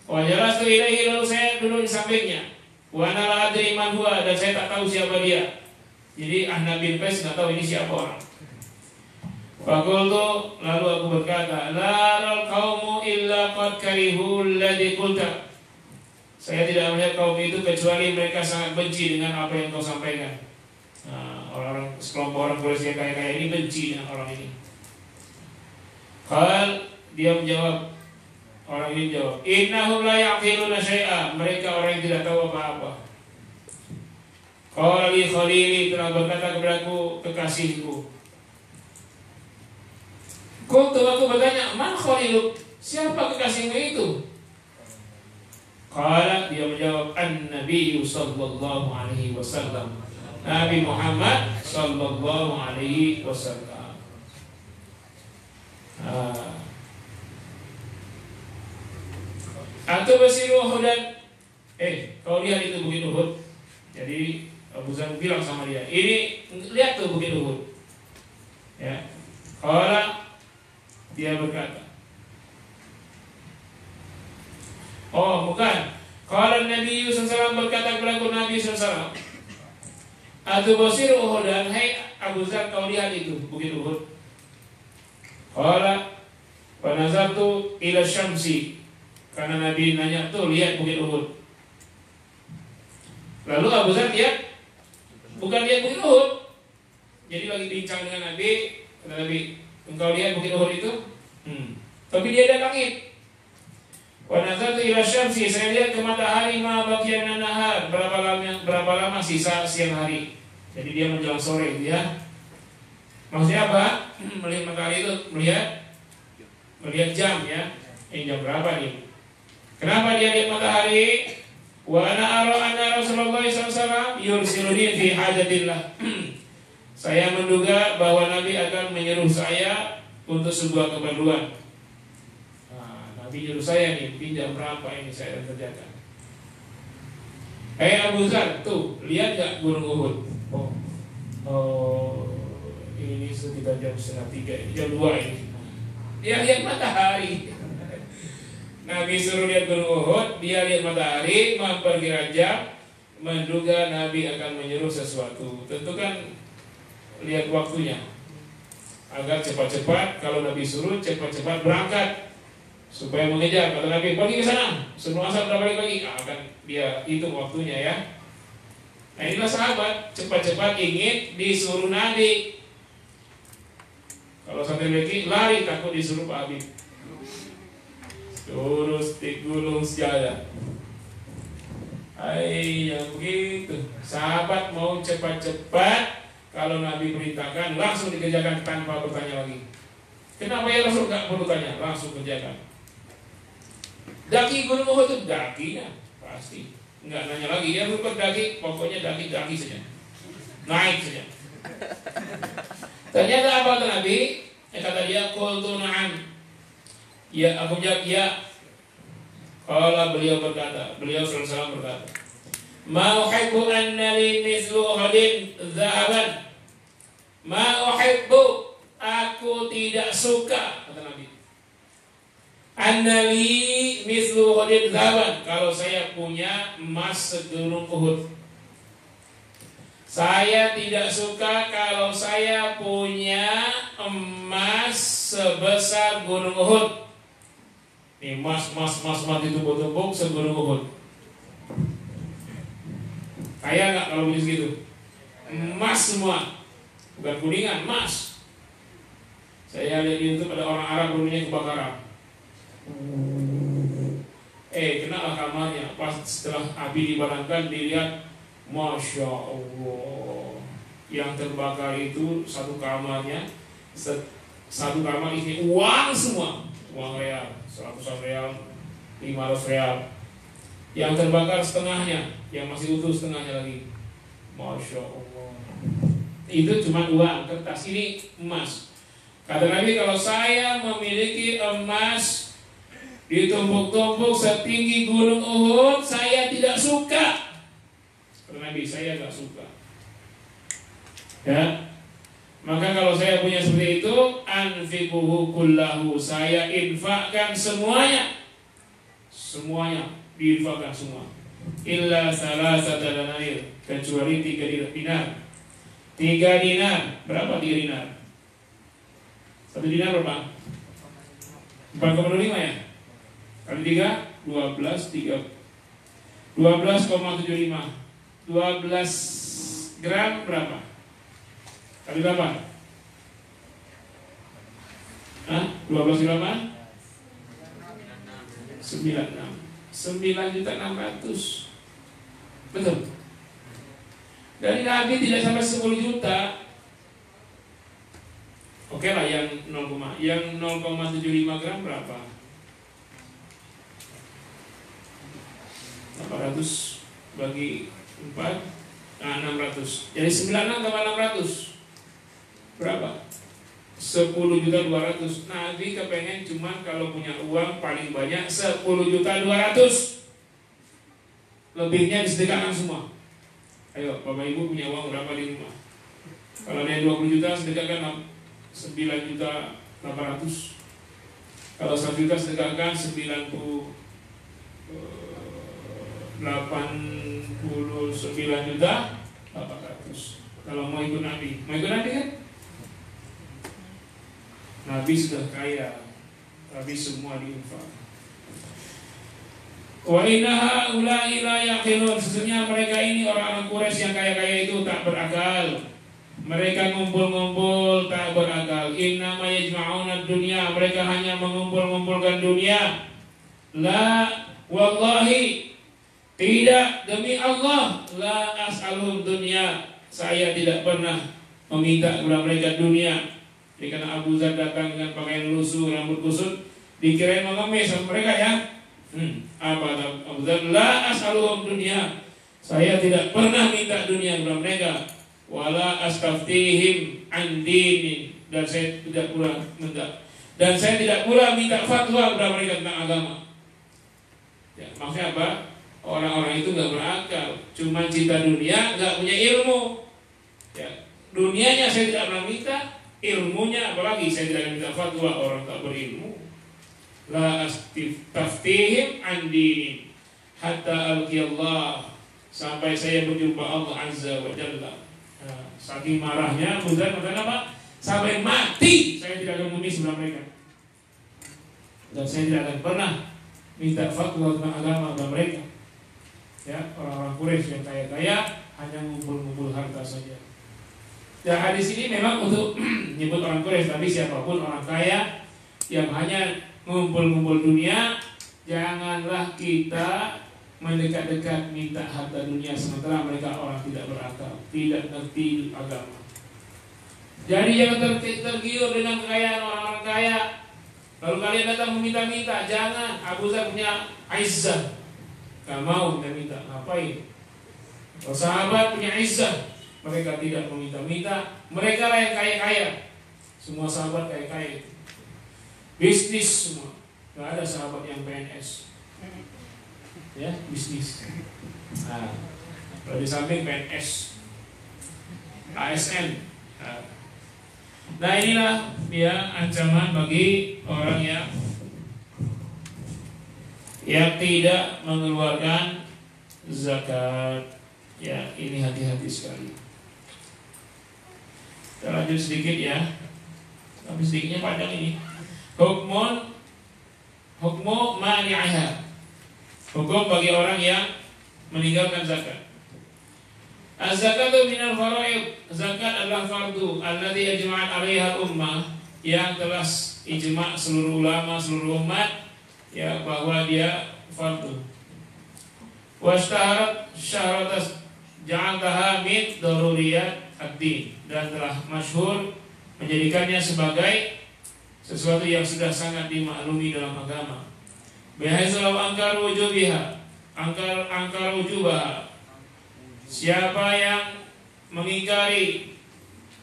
S2: Wa jalastu ilaihi, lalu saya duduk di sampingnya. Wa ana la adri man huwa, dan saya tak tahu siapa dia. Jadi Ahnaf bin Qais nggak tahu ini siapa orang. Faqultu, lalu aku berkata, la ral qaumu illa qad karihu alladhi qulta. Saya tidak melihat kaum itu kecuali mereka sangat benci dengan apa yang kau sampaikan. Nah, orang-orang sekelompok orang Quraisy yang kaya-kaya ini benci dengan orang ini. Dia menjawab, orang ini menjawab, innahum la ya'qiluna syai'a, mereka orang yang tidak tahu apa-apa. Qala li khalili, telah berkata kepadaku kekasihku. Aku bertanya, man khaliluk, siapa kekasihmu itu? Qala, dia menjawab, an-nabiyyu sallallahu alaihi wasallam, Nabi Muhammad sallallahu alaihi wasallam. Atau basiru Uhudan. Kau lihat itu bukit Uhud. Jadi Abu Zar bilang sama dia, ini lihat tuh bukit Uhud. Ya. Qala, dia berkata, oh bukan. Qala Nabi SAW berkata kepada Nabi SAW, Atu basiru Uhudan, hai Abu Zar, kau lihat itu bukit Uhud. Qala wa nazartu ila syamsi, karena Nabi nanya tuh lihat bukit Uhud. Lalu Abu Zar lihat, bukan lihat bukit Uhud. Jadi lagi bincang dengan Nabi, kata Nabi, engkau lihat bukit Uhud itu? Tapi dia ada langit. Wa nazartu ila syamsi, saya lihat ke matahari ma baqiyan nahar, berapa lama sisa siang hari. Jadi dia menjelang sore ya. Maksudnya apa? Melihat matahari itu melihat jam ya. Ini jam berapa nih? Kenapa dia lihat matahari? Wa ana ara anna Rasulullah SAW yursiluni fi hajatillah. Saya menduga bahwa Nabi akan menyuruh saya untuk sebuah keperluan. Nabi nyuruh saya nih, mungkin jam berapa ini saya akan kerjakan. Abu Zar, tuh lihat gak Gunung Uhud? Ini sekitar jam 2:30, jam 2 ini. Dia lihat matahari. Nabi suruh lihat Gunung Uhud, dia lihat matahari, memperkirakan jam, menduga Nabi akan menyuruh sesuatu. Tentu kan lihat waktunya, agar cepat-cepat, kalau Nabi suruh cepat-cepat berangkat supaya mengejar. Kata Nabi, pergi ke sana, sebelum asar udah balik lagi. Kan dia hitung waktunya ya. Nah inilah sahabat, cepat-cepat ingin disuruh Nabi. Kalau sampai lari takut disuruh Pak Habib. Terus di gunung sejalan. Yang begitu. Sahabat mau cepat-cepat, kalau Nabi perintahkan langsung dikerjakan tanpa bertanya lagi. Kenapa ya Rasul? Gak perlu tanya, langsung kerjakan. Daki Gunung Uhud itu dakinya pasti, nggak nanya lagi ya rupet daki, pokoknya daki saja, naik saja. Ternyata apa kata Nabi? Kata dia, qultu na'am. Ya, aku jawab ya. Kalau beliau SAW berkata, ma uhibbu anna li mislu Uhudin dhahaban. Ma uhibbu, aku tidak suka, kata Nabi, anna li mislu Uhudin dhahaban, kalau saya punya emas segunung Uhud. Saya tidak suka kalau saya punya emas sebesar gunung Uhud. Nih emas ditumpuk-tumpuk segunung Uhud. Kaya nggak kalau beli segitu? Emas semua, bukan kuningan, emas. Saya lihat di YouTube ada orang Arab rumahnya kebakaran. Kenalah kamarnya. Pas setelah api dipadamkan, dilihat, Masya Allah, yang terbakar itu satu kamarnya, satu kamar ini uang semua, uang real, 100 real, 500 real. Yang terbakar setengahnya, yang masih utuh setengahnya lagi. Masya Allah. Itu cuma uang kertas, ini emas. Kata Nabi, kalau saya memiliki emas ditumpuk-tumpuk setinggi gunung Uhud, saya tidak suka. Kata Nabi, saya tidak suka. Ya, maka kalau saya punya seperti itu, anfiquhu kullahu, saya infakkan semuanya, diinfakkan semua. Illa salasata dananir, kecuali 3 dinar. 3 dinar, berapa 3 dinar? 1 dinar berapa? 4,5 ya? Kali 3, 12,75. 12 gram berapa? Kali berapa? 12 berapa? 9.600.000. Betul. Dari Nabi tidak sampai 10 juta. Oke lah, yang 0,75 gram berapa? 800 bagi 4, 600. Jadi 96 tambah 600 berapa? 10.200.000. Nabi kepengen cuman kalau punya uang paling banyak 10.200.000. Lebihnya disedekahkan semua. Ayo Bapak Ibu punya uang berapa di rumah? Kalau ada 20 juta sedekahkan 9.800.000. Kalau 1 juta sedekahkan 89.800.000. Kalau mau ikut Nabi kan? Nabi sudah kaya, tapi semua diinfak. Wa inna haula'i la yaqilun. Sesungguhnya mereka ini orang-orang Quraisy yang kaya-kaya itu tak berakal. Mereka ngumpul-ngumpul tak berakal. Inna ma yajma'una dunya. Mereka hanya mengumpul-ngumpulkan dunia. La wallahi, tidak, demi Allah, la as'alhum dunya. Saya tidak pernah meminta kepada mereka dunia. Jadi karena Abu Dzar datang dengan pakaian lusuh, rambut kusut, dikirain mengemis sama mereka ya. Apa Abu Dzar? La as'aluhum dunya. Saya tidak pernah minta dunia kepada mereka. Wala astaftihim an dinin. Dan saya tidak pula minta. Dan saya tidak pula minta fatwa kepada mereka tentang agama. Ya, maksudnya apa? Orang-orang itu nggak berakal, cuma cinta dunia, nggak punya ilmu. Ya, dunianya saya tidak pernah minta, ilmunya apalagi saya tidak minta fatwa, orang tak berilmu. La astaftihim an dinin hatta alqiyallah, sampai saya berjumpa Allah Azza wa Jalla. Saking marahnya Abu Dzar mengatakan apa? Sampai mati saya tidak akan muni sebelah mereka. Dan saya tidak akan pernah minta fatwa tentang agama kepada mereka. Ya, orang-orang Quraisy yang kaya-kaya hanya ngumpul-ngumpul harta saja. Dan hadis ini memang untuk menyebut orang Quraisy, tapi siapapun orang kaya yang hanya ngumpul-ngumpul dunia, janganlah kita mendekat-dekat minta harta dunia sementara mereka orang tidak berakal, tidak ngerti agama. Jadi jangan tergiur dengan kekayaan orang-orang kaya. Kalau kalian datang meminta-minta, jangan. Abu Dzar punya izzah, gak mau minta-minta, ngapain? Kalau sahabat punya izzah, mereka tidak meminta-minta. Mereka lah yang kaya-kaya. Semua sahabat kaya-kaya, bisnis semua. Gak ada sahabat yang PNS. Ya, bisnis. Nah, kalau di samping PNS, ASN. Nah, inilah ya ancaman bagi orang yang tidak mengeluarkan zakat. Ya, ini hati-hati sekali. Kita lanjut sedikit ya. Tapi sedikitnya panjang ini. Hukmu mani'aha. Hukum bagi orang yang meninggalkan zakat. Az-zakatu minal faraid. Zakat adalah fardu alladzi ijma'at 'alaiha ummah, yang telah ijma' seluruh ulama, seluruh umat ya bahwa dia fardu. Washtaharat syahratas ja'altaha min daruriyat ad-din, dan telah masyhur menjadikannya sebagai sesuatu yang sudah sangat dimaklumi dalam agama. Bihaitsu law angkar wujubiha, angkar wujubaha. Siapa yang mengingkari,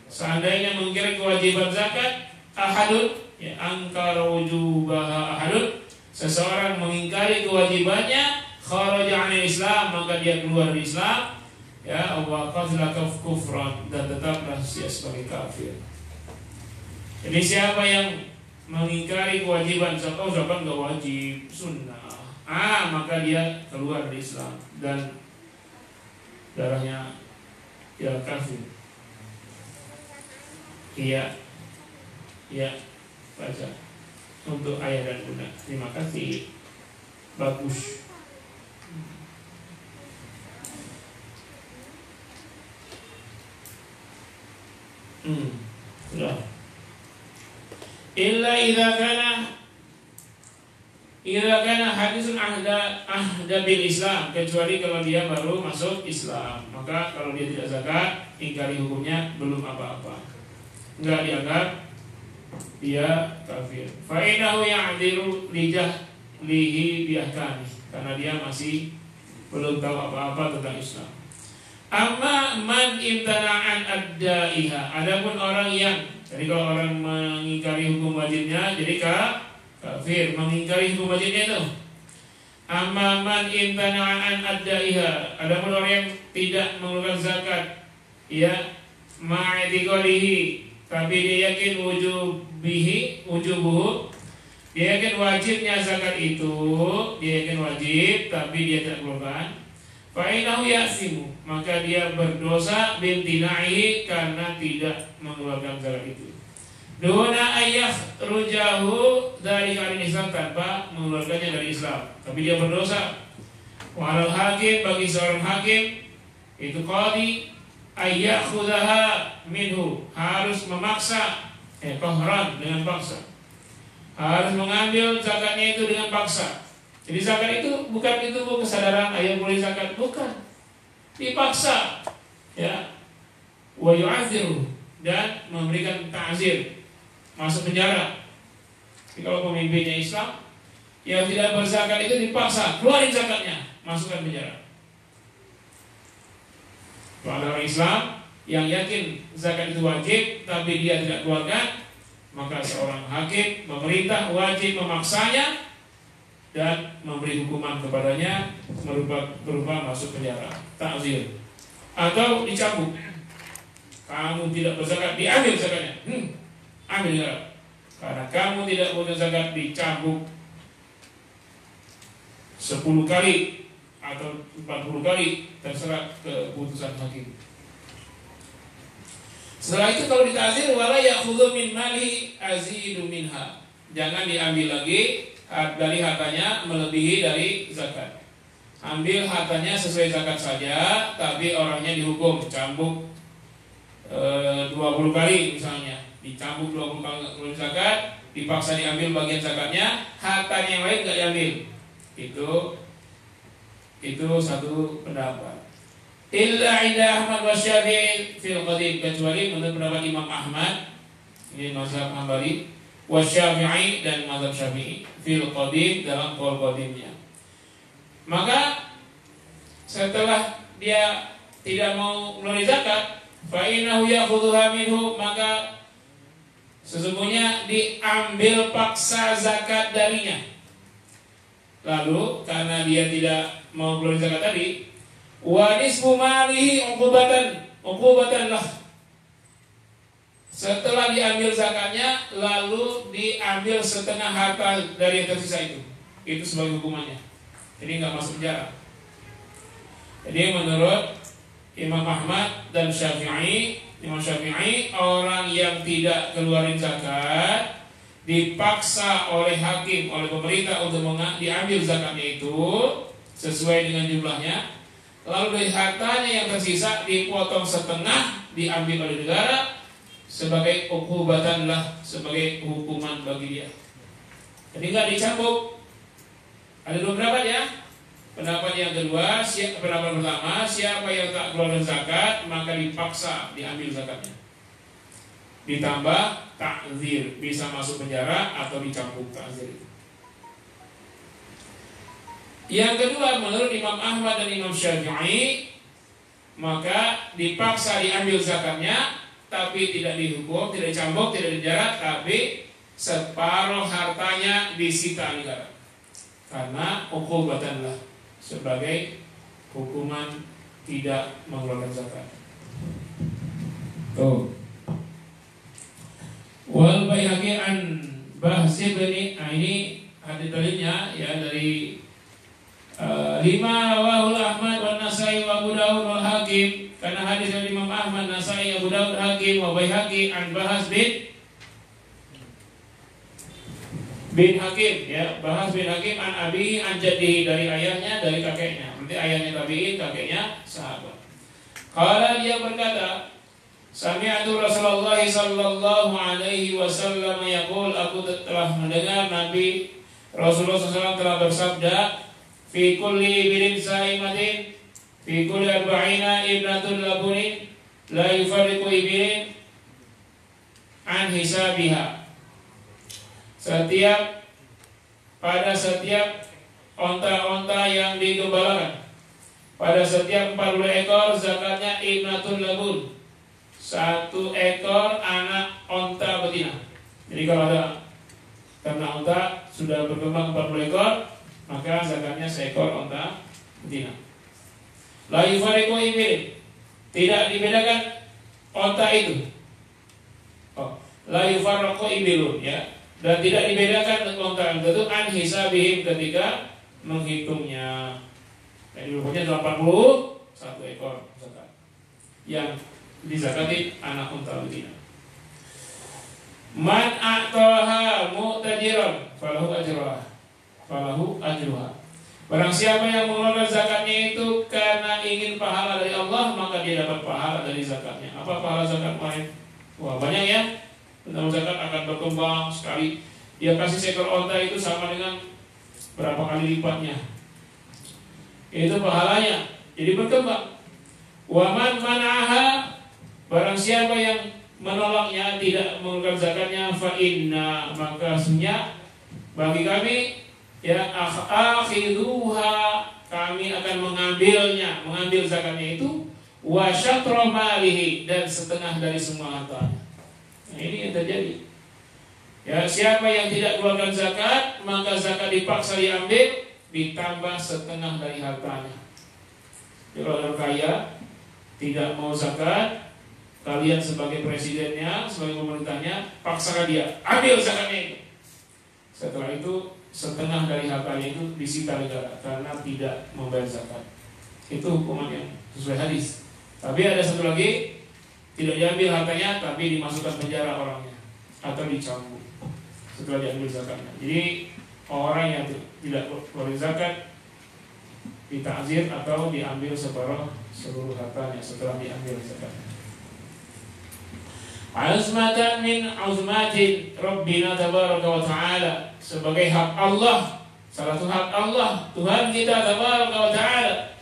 S2: seandainya mengingkari kewajiban zakat, ahadun, ya, angkar wujubaha ahadun, seseorang mengingkari kewajibannya, kharaja 'anil Islam, maka dia keluar dari Islam, ya, wa qatla kufran, dan tetaplah dia sebagai kafir. Jadi siapa yang mengingkari kewajiban zakat, zakat nggak wajib, sunnah, maka dia keluar dari Islam dan darahnya ya kafir. Iya, baca untuk ayat dan bunda. Terima kasih, bagus. Sudah. Illa idza kana hadisun ahda bil Islam, kecuali kalau dia baru masuk Islam, maka kalau dia tidak zakat, ingkari hukumnya belum apa-apa, enggak dianggap dia kafir. Fa innahu ya'dilu lihi biahkami, karena dia masih belum tahu apa-apa tentang Islam. Amma man imtana'an ad-da'iha, adapun orang yang Jadi kalau orang mengingkari hukum wajibnya, jadi kafir, mengingkari hukum wajibnya itu. Amma man imtana'a an addaiha, adapun orang yang tidak mengeluarkan zakat, ya, ma'atiqadihi, tapi dia yakin wujubuhu, dia yakin wajibnya zakat itu, dia yakin wajib, tapi dia tidak keluarkan. Fa'inahu ya'simu, maka dia berdosa bimtina'ihi karena tidak mengeluarkan zakat itu. Duna ayah rujahu dari karin Islam, tanpa mengeluarkannya dari Islam, tapi dia berdosa. Walal hakim, bagi seorang hakim itu qadi, ayah khudaha minhu, harus memaksa, qahran, dengan paksa, harus mengambil zakatnya itu dengan paksa. Jadi zakat itu bukan itu kesadaran ayah boleh zakat, bukan, dipaksa, ya, wa yu'adziru, dan memberikan ta'zir, masuk penjara. Jadi kalau pemimpinnya Islam yang tidak berzakat itu dipaksa keluarin zakatnya, masukkan penjara. Kalau ada orang Islam yang yakin zakat itu wajib tapi dia tidak keluarkan, maka seorang hakim, pemerintah wajib memaksanya dan memberi hukuman kepadanya berupa masuk penjara, ta'zir, atau dicambuk. Kamu tidak berzakat, diambil zakatnya, ambil zakat. Karena kamu tidak punya zakat, dicambuk 10 kali atau 40 kali, terserah keputusan hakim. Setelah itu kalau ditazir, wala ya'khudhu min mali azidu minha, jangan diambil lagi dari hartanya melebihi dari zakat. Ambil hartanya sesuai zakat saja, tapi orangnya dihukum cambuk 20 kali misalnya, dicambuk 20 kali zakat, dipaksa diambil bagian zakatnya, hartanya yang lain nggak diambil. Itu satu pendapat. Illa inda Ahmad wa Syafi'i fil qadim, kecuali menurut pendapat Imam Ahmad, ini mazhab Hambali, wa Syafi'i, dan mazhab Syafi'i fil qadim, dalam qaul qadimnya. Maka setelah dia tidak mau mengeluarkan zakat, fa innahu ya'khudhuha minhu, maka sesungguhnya diambil paksa zakat darinya. Lalu karena dia tidak mau mengeluarkan zakat tadi, wa nisfu malihi uqubatan lah. Setelah diambil zakatnya, lalu diambil setengah harta dari yang tersisa itu. Itu sebagai hukumannya. Jadi nggak masuk penjara. Jadi menurut Imam Ahmad dan Syafi'i, Imam Syafi'i, orang yang tidak keluarin zakat dipaksa oleh hakim, oleh pemerintah untuk diambil zakatnya itu sesuai dengan jumlahnya. Lalu dari hartanya yang tersisa dipotong setengah, diambil oleh negara sebagai uqubatan lah, sebagai hukuman bagi dia. Jadi nggak dicambuk. Ada dua pendapat ya. Pendapat yang kedua, pendapat pertama, siapa yang tak keluarkan zakat maka dipaksa diambil zakatnya. Ditambah ta'zir, bisa masuk penjara atau dicambuk ta'zir. Yang kedua, menurut Imam Ahmad dan Imam Syafi'i, maka dipaksa diambil zakatnya, tapi tidak dihukum, tidak dicambuk, tidak dipenjara, tapi separuh hartanya disita negara. Karena uqubatan lah, sebagai hukuman tidak mengeluarkan zakat. Tuh. Wal Baihaqi an Bahsi bin, ini hadis dalilnya ya dari lima rawahul Ahmad wa Nasai wa Abu Dawud wal Hakim, karena hadis dari Imam Ahmad, Nasai, Abu Dawud, Hakim wa Baihaqi an Bahas bin Hakim, ya, Bahas bin Hakim an Abi an Jaddihi, dari ayahnya, dari kakeknya. Berarti ayahnya tabi'in, kakeknya sahabat. Kalau dia berkata, sami'tu Rasulullah sallallahu alaihi wasallam yaqul, aku telah mendengar Nabi Rasulullah SAW telah bersabda, fi kulli birin saimatin, fi kulli arba'ina ibnatul labunin, la yufarriqu ibirin an hisabiha. Pada setiap onta-onta yang digembalakan, pada setiap 40 ekor zakatnya ibnatul labun, 1 ekor anak onta Jadi kalau ada ternak unta sudah berkembang 40 ekor, maka zakatnya seekor unta betina. La yufariqu ibil, tidak dibedakan unta itu. La yufarraqu ibilun, ya. Dan tidak dibedakan unta itu an hisabihim ketika menghitungnya. Jadi rupanya 81 ekor zakat yang dizakati anak unta betina. Man a'taha mu'tajiran falahu ajruha. Barang siapa yang mengeluarkan zakatnya itu karena ingin pahala dari Allah, maka dia dapat pahala dari zakatnya. Apa pahala zakat kemarin? Wah, banyak ya. Tentang zakat akan berkembang sekali. Dia kasih seekor onta itu sama dengan berapa kali lipatnya. Itu pahalanya. Jadi berkembang. Waman mana'aha, barang siapa yang menolaknya, tidak mengeluarkan zakatnya, fa inna, maka sesungguhnya bagi kami ya akhiduha, kami akan mengambil zakatnya itu, wa syatra malihi, dan setengah dari semua hartanya. Nah, ini yang terjadi. Ya, siapa yang tidak keluarkan zakat, maka zakat dipaksa diambil, ditambah setengah dari hartanya. Jadi kalau orang kaya tidak mau zakat, kalian sebagai presidennya, sebagai pemerintahnya, paksakan dia ambil zakatnya itu. Setelah itu setengah dari hartanya itu disita negara karena tidak membayar zakat. Itu hukuman yang sesuai hadis. Tapi ada satu lagi, tidak diambil hartanya tapi dimasukkan penjara orangnya atau dicambuk setelah diambil zakatnya. Jadi orang yang tidak keluar zakat ditakzir atau diambil seluruh hartanya setelah diambil zakatnya. Azmatan min azmatin Rabbina tabaraka wa ta'ala, sebagai hak Allah, salah satu hak Allah Tuhan kita tabaraka wa ta'ala.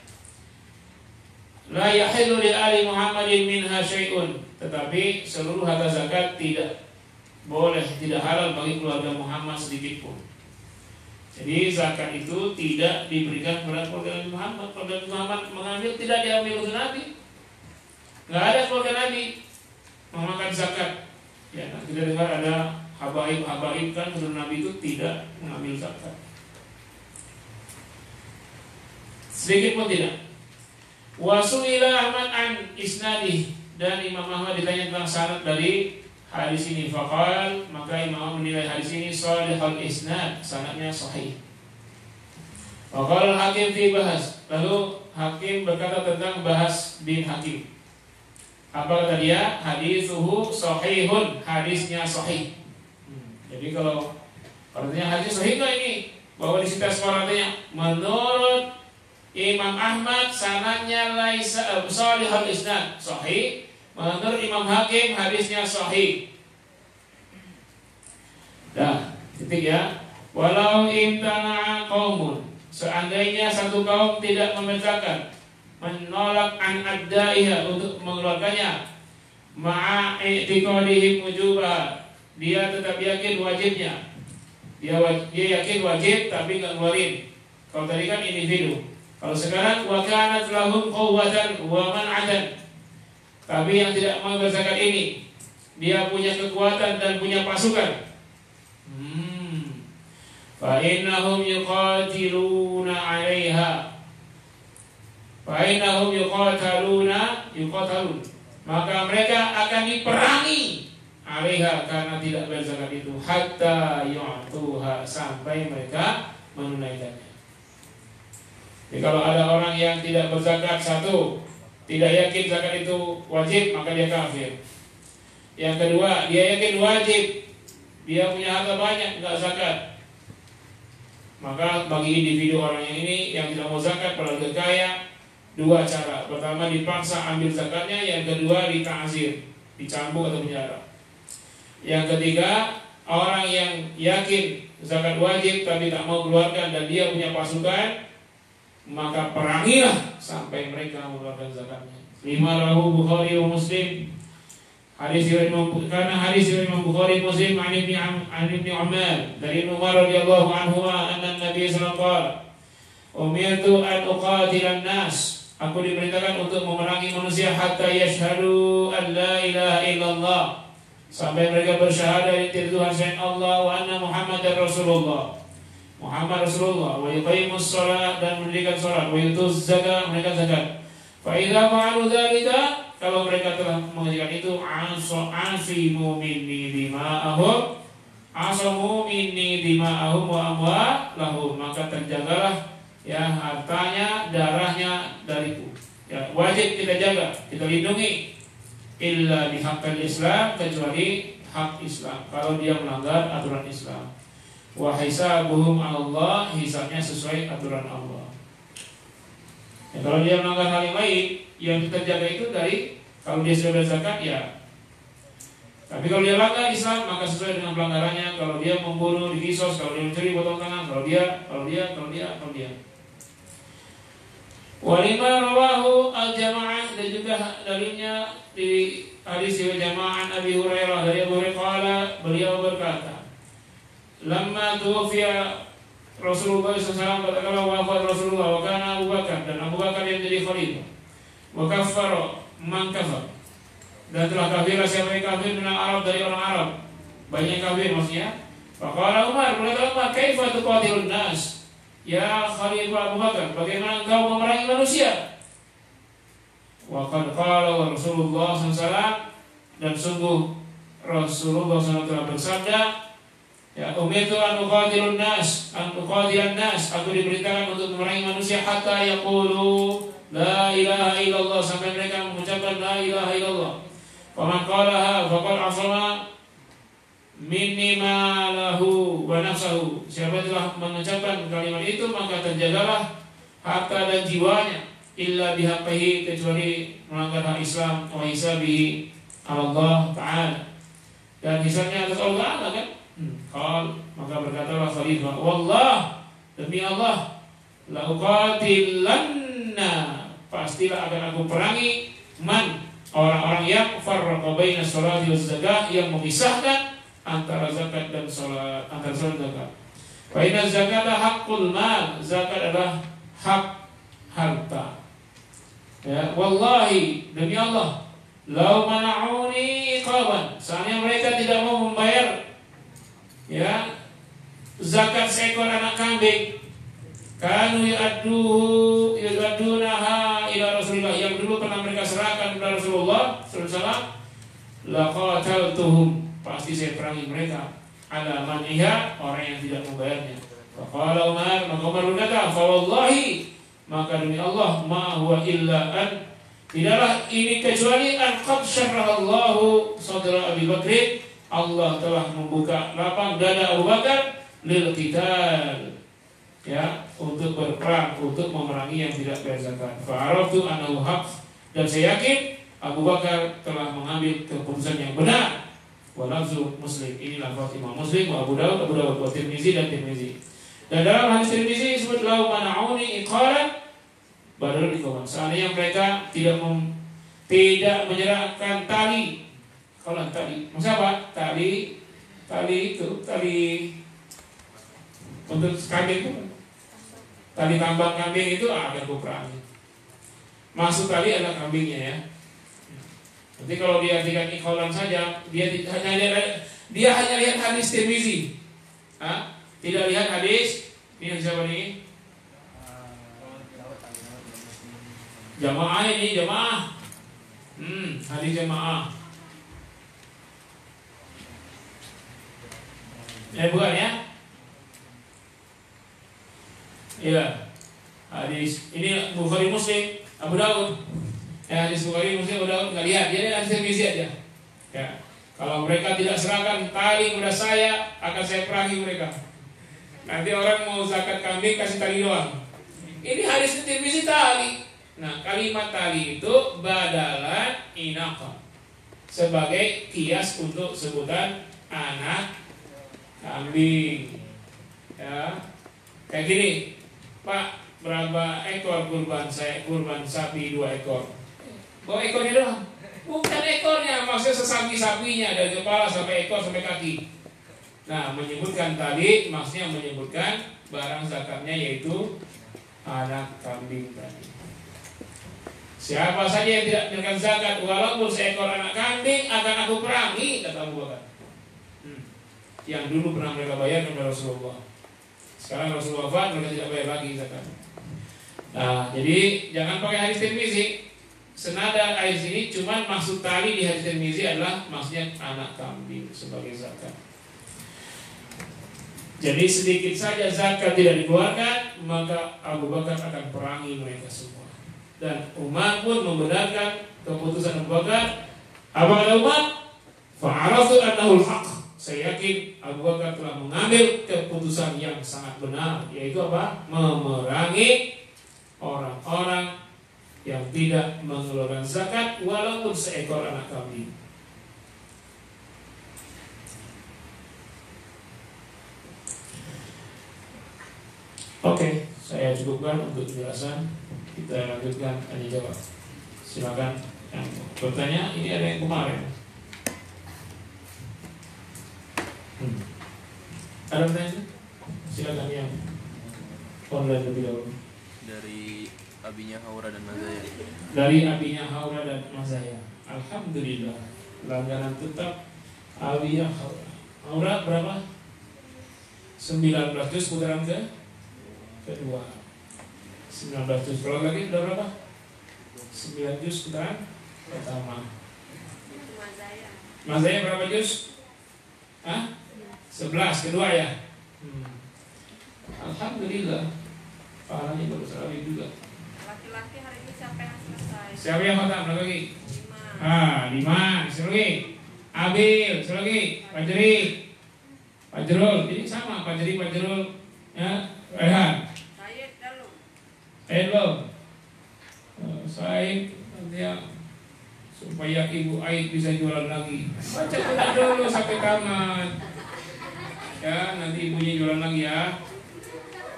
S2: La yahillu li ali Muhammadin minha syai'un, tetapi seluruh harta zakat tidak boleh, tidak halal bagi keluarga Muhammad sedikit pun. Jadi zakat itu tidak diberikan kepada keluarga Muhammad. Keluarga Muhammad mengambil, tidak diambil oleh Nabi. Nggak ada keluarga Nabi memakan zakat. Ya, kita dengar ada habaib kan keluarga Nabi itu tidak mengambil zakat. Sedikit pun tidak. Wasu'ila Ahmad an isnadih, dan Imam Ahmad ditanya tentang sanad dari hadis ini. Faqal, maka Imam Ahmad menilai hadis ini sahihul isnad, sanadnya sahih. Faqal Hakim fi bahas, lalu Hakim berkata tentang Bahas bin Hakim. Apa kata dia? Hadisuhu sahihun, hadisnya sahih. Jadi kalau artinya hadis sahih nggak ini? Bahwa disita suaranya menurut Imam Ahmad sanadnya laisa sahihul isnad, sahih. Menurut Imam Hakim hadisnya sahih. Dah, titik ya. Walau imtana'a qaumun, seandainya satu kaum tidak membacakan, menolak an addaiha, untuk mengeluarkannya, ma'a i'tiqadihim wujubah, dia tetap yakin wajibnya. Dia yakin wajib tapi enggak ngeluarin. Kalau tadi kan individu. Kalau sekarang wa kanat lahum quwwatan wa man'atan, tapi yang tidak mau berzakat ini, dia punya kekuatan dan punya pasukan. Fa innahum yuqatiluna 'alaiha. Fainahum yuqatalun, maka mereka akan diperangi 'alaiha, karena tidak berzakat itu, hatta yu'tuha, sampai mereka menunaikannya. Jadi kalau ada orang yang tidak berzakat, satu, tidak yakin zakat itu wajib, maka dia kafir. Yang kedua, dia yakin wajib, dia punya harta banyak, enggak zakat, maka bagi individu orang yang ini yang tidak mau zakat, keluarga kaya, dua cara. Pertama, dipaksa ambil zakatnya. Yang kedua, dita'zir, dicambuk atau penjara. Yang ketiga, orang yang yakin zakat wajib tapi tak mau keluarkan dan dia punya pasukan, maka perangilah sampai mereka mengeluarkan zakatnya. 5 rawahu Bukhari wa Muslim. Hadis riwayat Imam Bukhari Muslim an Ibnu Umar, dari Ibnu Umar radhiyallahu anhu, anna Nabi sallallahu alaihi wasallam umirtu an uqatilan nas, aku diperintahkan untuk memerangi manusia hatta yashhadu an la ilaha illallah, sampai mereka bersyahadat tiada Tuhan selain Allah wa anna Muhammadar Rasulullah, Muhammad Rasulullah, wa yuqimus shalah dan mendirikan salat, wa yutuz zakat menunaikan zakat. Fa idza fa'alu dzalika, kalau mereka telah mengerjakan itu, asimu minni dima'ahum, asamu minni dima'ahum wa amwalahum, maka terjagalah ya hartanya, darahnya dariku. Ya, wajib kita jaga, kita lindungi. Illa bihaqqil Islam, kecuali hak Islam. Kalau dia melanggar aturan Islam. Wa hisabuhum 'ala Allah, hisabnya sesuai aturan Allah. Ya, kalau dia melanggar hal yang lain, yang kita jaga itu dari kalau dia sudah berzakat ya. Tapi kalau dia langgar Islam maka sesuai dengan pelanggarannya. Kalau dia membunuh dikisos, kalau dia mencuri potong tangan, kalau dia. Walima rawahu al-jamaah, dan juga dalilnya di hadis jamaah Abi Hurairah dari Abu Hurairah, beliau berkata, lamma tuwfiya Rasulullah SAW, katakanlah wafat Rasulullah, wa kana Abu Bakar, dan Abu Bakar yang jadi khalifah, wa kaffara man kafar, dan telah kafirlah siapa yang kafir minal Arab, dari orang Arab, banyak kafir maksudnya. Faqala Umar, berkata Umar, kaifa tuqatilun nas ya Khalifah Abu Bakar, bagaimana engkau memerangi manusia? Wa qad qala Rasulullah SAW, dan sungguh Rasulullah SAW telah bersabda, ya umirtu an uqatilun nas, aku diberitakan untuk memerangi manusia hatta yaqulu la ilaha illallah, sampai mereka mengucapkan la ilaha illallah. Faman qalaha faqad asama minni ma lahu wa nafsuhu, siapa telah mengucapkan kalimat itu maka terjagalah harta dan jiwanya, illa bihaqqihi, kecuali melanggar hak Islam, wa hisabihi Allah Ta'ala, dan hisabnya atas Allah Ta'ala kan. Maka berkatalah khalifah, wallah, demi Allah, la uqatilanna, pastilah akan aku perangi, man, orang-orang yang farraqa baina sholati waz zakah, yang memisahkan antara zakat dan salat, antara salat dan zakat. Fa inna zakata haqqul mal, zakat adalah hak harta. Ya, wallahi, demi Allah, lau mana'uni iqaban, seandainya mereka tidak mau membayar ya zakat seekor anak kambing, kanu yu'addunaha ila Rasulullah, yang dulu pernah mereka serahkan kepada Rasulullah sallallahu alaihi wasallam, laqataltuhum, pasti saya perangi mereka, ala maniha, orang yang tidak membayarnya. Faqala Umar, maka Umar berkata, fa wallahi, maka demi Allah, ma huwa illa an, tidaklah ini kecuali an qad syarrahallahu sadra Abi Bakr, Allah telah membuka lapang dada Abu Bakar lil qital, ya, untuk berperang, untuk memerangi yang tidak berzakat. Fa araftu annahu haq, dan saya yakin Abu Bakar telah mengambil keputusan yang benar. Wa lafzu Muslim, ini lafaz Imam Muslim, wa Abu Dawud, wa Tirmizi, dan Tirmizi. Dan dalam hadis Tirmizi disebut lau mana'uni iqalan badal iqalan, seandainya mereka tidak menyerahkan tali. Kalau tali, maksudnya apa? Tali untuk kambing itu, tali tambang kambing itu akan kuperangi. Maksud tali adalah kambingnya ya. Nanti kalau dia diartikan iqalan saja, dia hanya lihat hadis Tirmizi, tidak lihat hadis ini siapa nih? Jamaah ini jamaah, hadis jamaah. Bukan ya? Iya. Hadis ini Bukhari Muslim, Abu Dawud. Hadis Bukhari Muslim, Abu Dawud nggak lihat, dia hadis Tirmizi aja. Ya. Kalau mereka tidak serahkan tali kepada saya, akan saya perangi mereka. Nanti orang mau zakat kambing kasih tali doang. Ini hadis Tirmizi tali. Nah, kalimat tali itu badalan inaqah, sebagai kias untuk sebutan anak kambing. Ya, kayak gini, Pak, berapa ekor kurban sapi 2 ekor? Bawa ekornya doang, bukan ekornya, maksudnya sesapi-sapinya dari kepala sampai ekor sampai kaki. Nah, menyebutkan tadi maksudnya menyebutkan barang zakatnya yaitu anak kambing tadi. Siapa saja yang tidak menunaikan zakat walaupun seekor anak kambing akan aku perangi, kata Abu Bakar. Yang dulu pernah mereka bayar kepada Rasulullah. Sekarang Rasulullah wafat, mereka tidak bayar lagi zakat. Nah, jadi jangan pakai hadis Tirmizi. Senada hadis ini, cuman maksud tali di hadis Tirmizi adalah maksudnya anak kambing sebagai zakat. Jadi sedikit saja zakat tidak dikeluarkan, maka Abu Bakar akan perangi mereka semua. Dan Umar pun membenarkan keputusan Abu Bakar. Apa kata Umar? Fa'arafu annahul haq. Saya yakin Abu Bakar telah mengambil keputusan yang sangat benar, yaitu apa? Memerangi orang-orang yang tidak mengeluarkan zakat walaupun seekor anak kambing. Oke, saya cukupkan untuk penjelasan. Kita lanjutkan tanya jawab. Silakan yang bertanya. Ini ada yang kemarin. Ada pertanyaan? Silakan yang online lebih dahulu.
S3: Dari abinya Haura dan Mazaya.
S2: Dari abinya Haura dan Mazaya. Alhamdulillah. Langganan tetap abinya Haura. Haura berapa? 19 juz putaran kedua. 19 juz. Kalau lagi udah berapa? 9 juz putaran pertama. Mazaya berapa juz? Hah? 11 kedua ya. Alhamdulillah. Pahalanya baru terawih juga.
S4: Laki-laki hari ini siapa yang selesai?
S2: Siapa yang khatam? Berapa lagi?
S4: 5.
S2: 5. Siapa lagi? Abil. Siapa lagi? Fajri. Fajrul. Ini sama Fajri, Fajrul. Ya, Rehan.
S4: Said dulu.
S2: Said belum? Said nanti ya, supaya Ibu Aid bisa jualan lagi. Baca Quran dulu sampai tamat. Ya, nanti ibunya jualan lagi ya.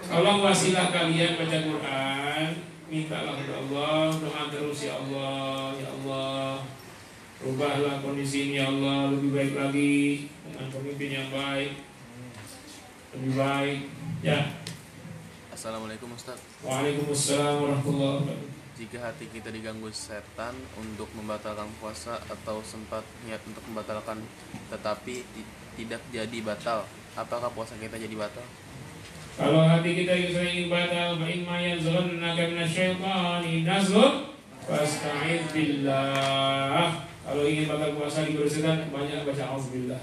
S2: Tolong wasilah kalian baca Quran. Mintalah kepada Allah, doa terus ya Allah, ya Allah. Rubahlah kondisi ini ya Allah, lebih baik lagi dengan pemimpin yang baik. Lebih baik. Ya.
S3: Assalamualaikum Ustaz.
S2: Waalaikumsalam warahmatullahi wabarakatuh.
S3: Jika hati kita diganggu setan untuk membatalkan puasa atau sempat niat untuk membatalkan tetapi tidak jadi batal, apakah puasa kita jadi batal?
S2: Kalau hati kita ingin batal, fa imma yanzaghannaka minasyaitani nazghun fasta'idz billah. Kalau ingin batal puasa dibersihkan, banyak baca auzubillah.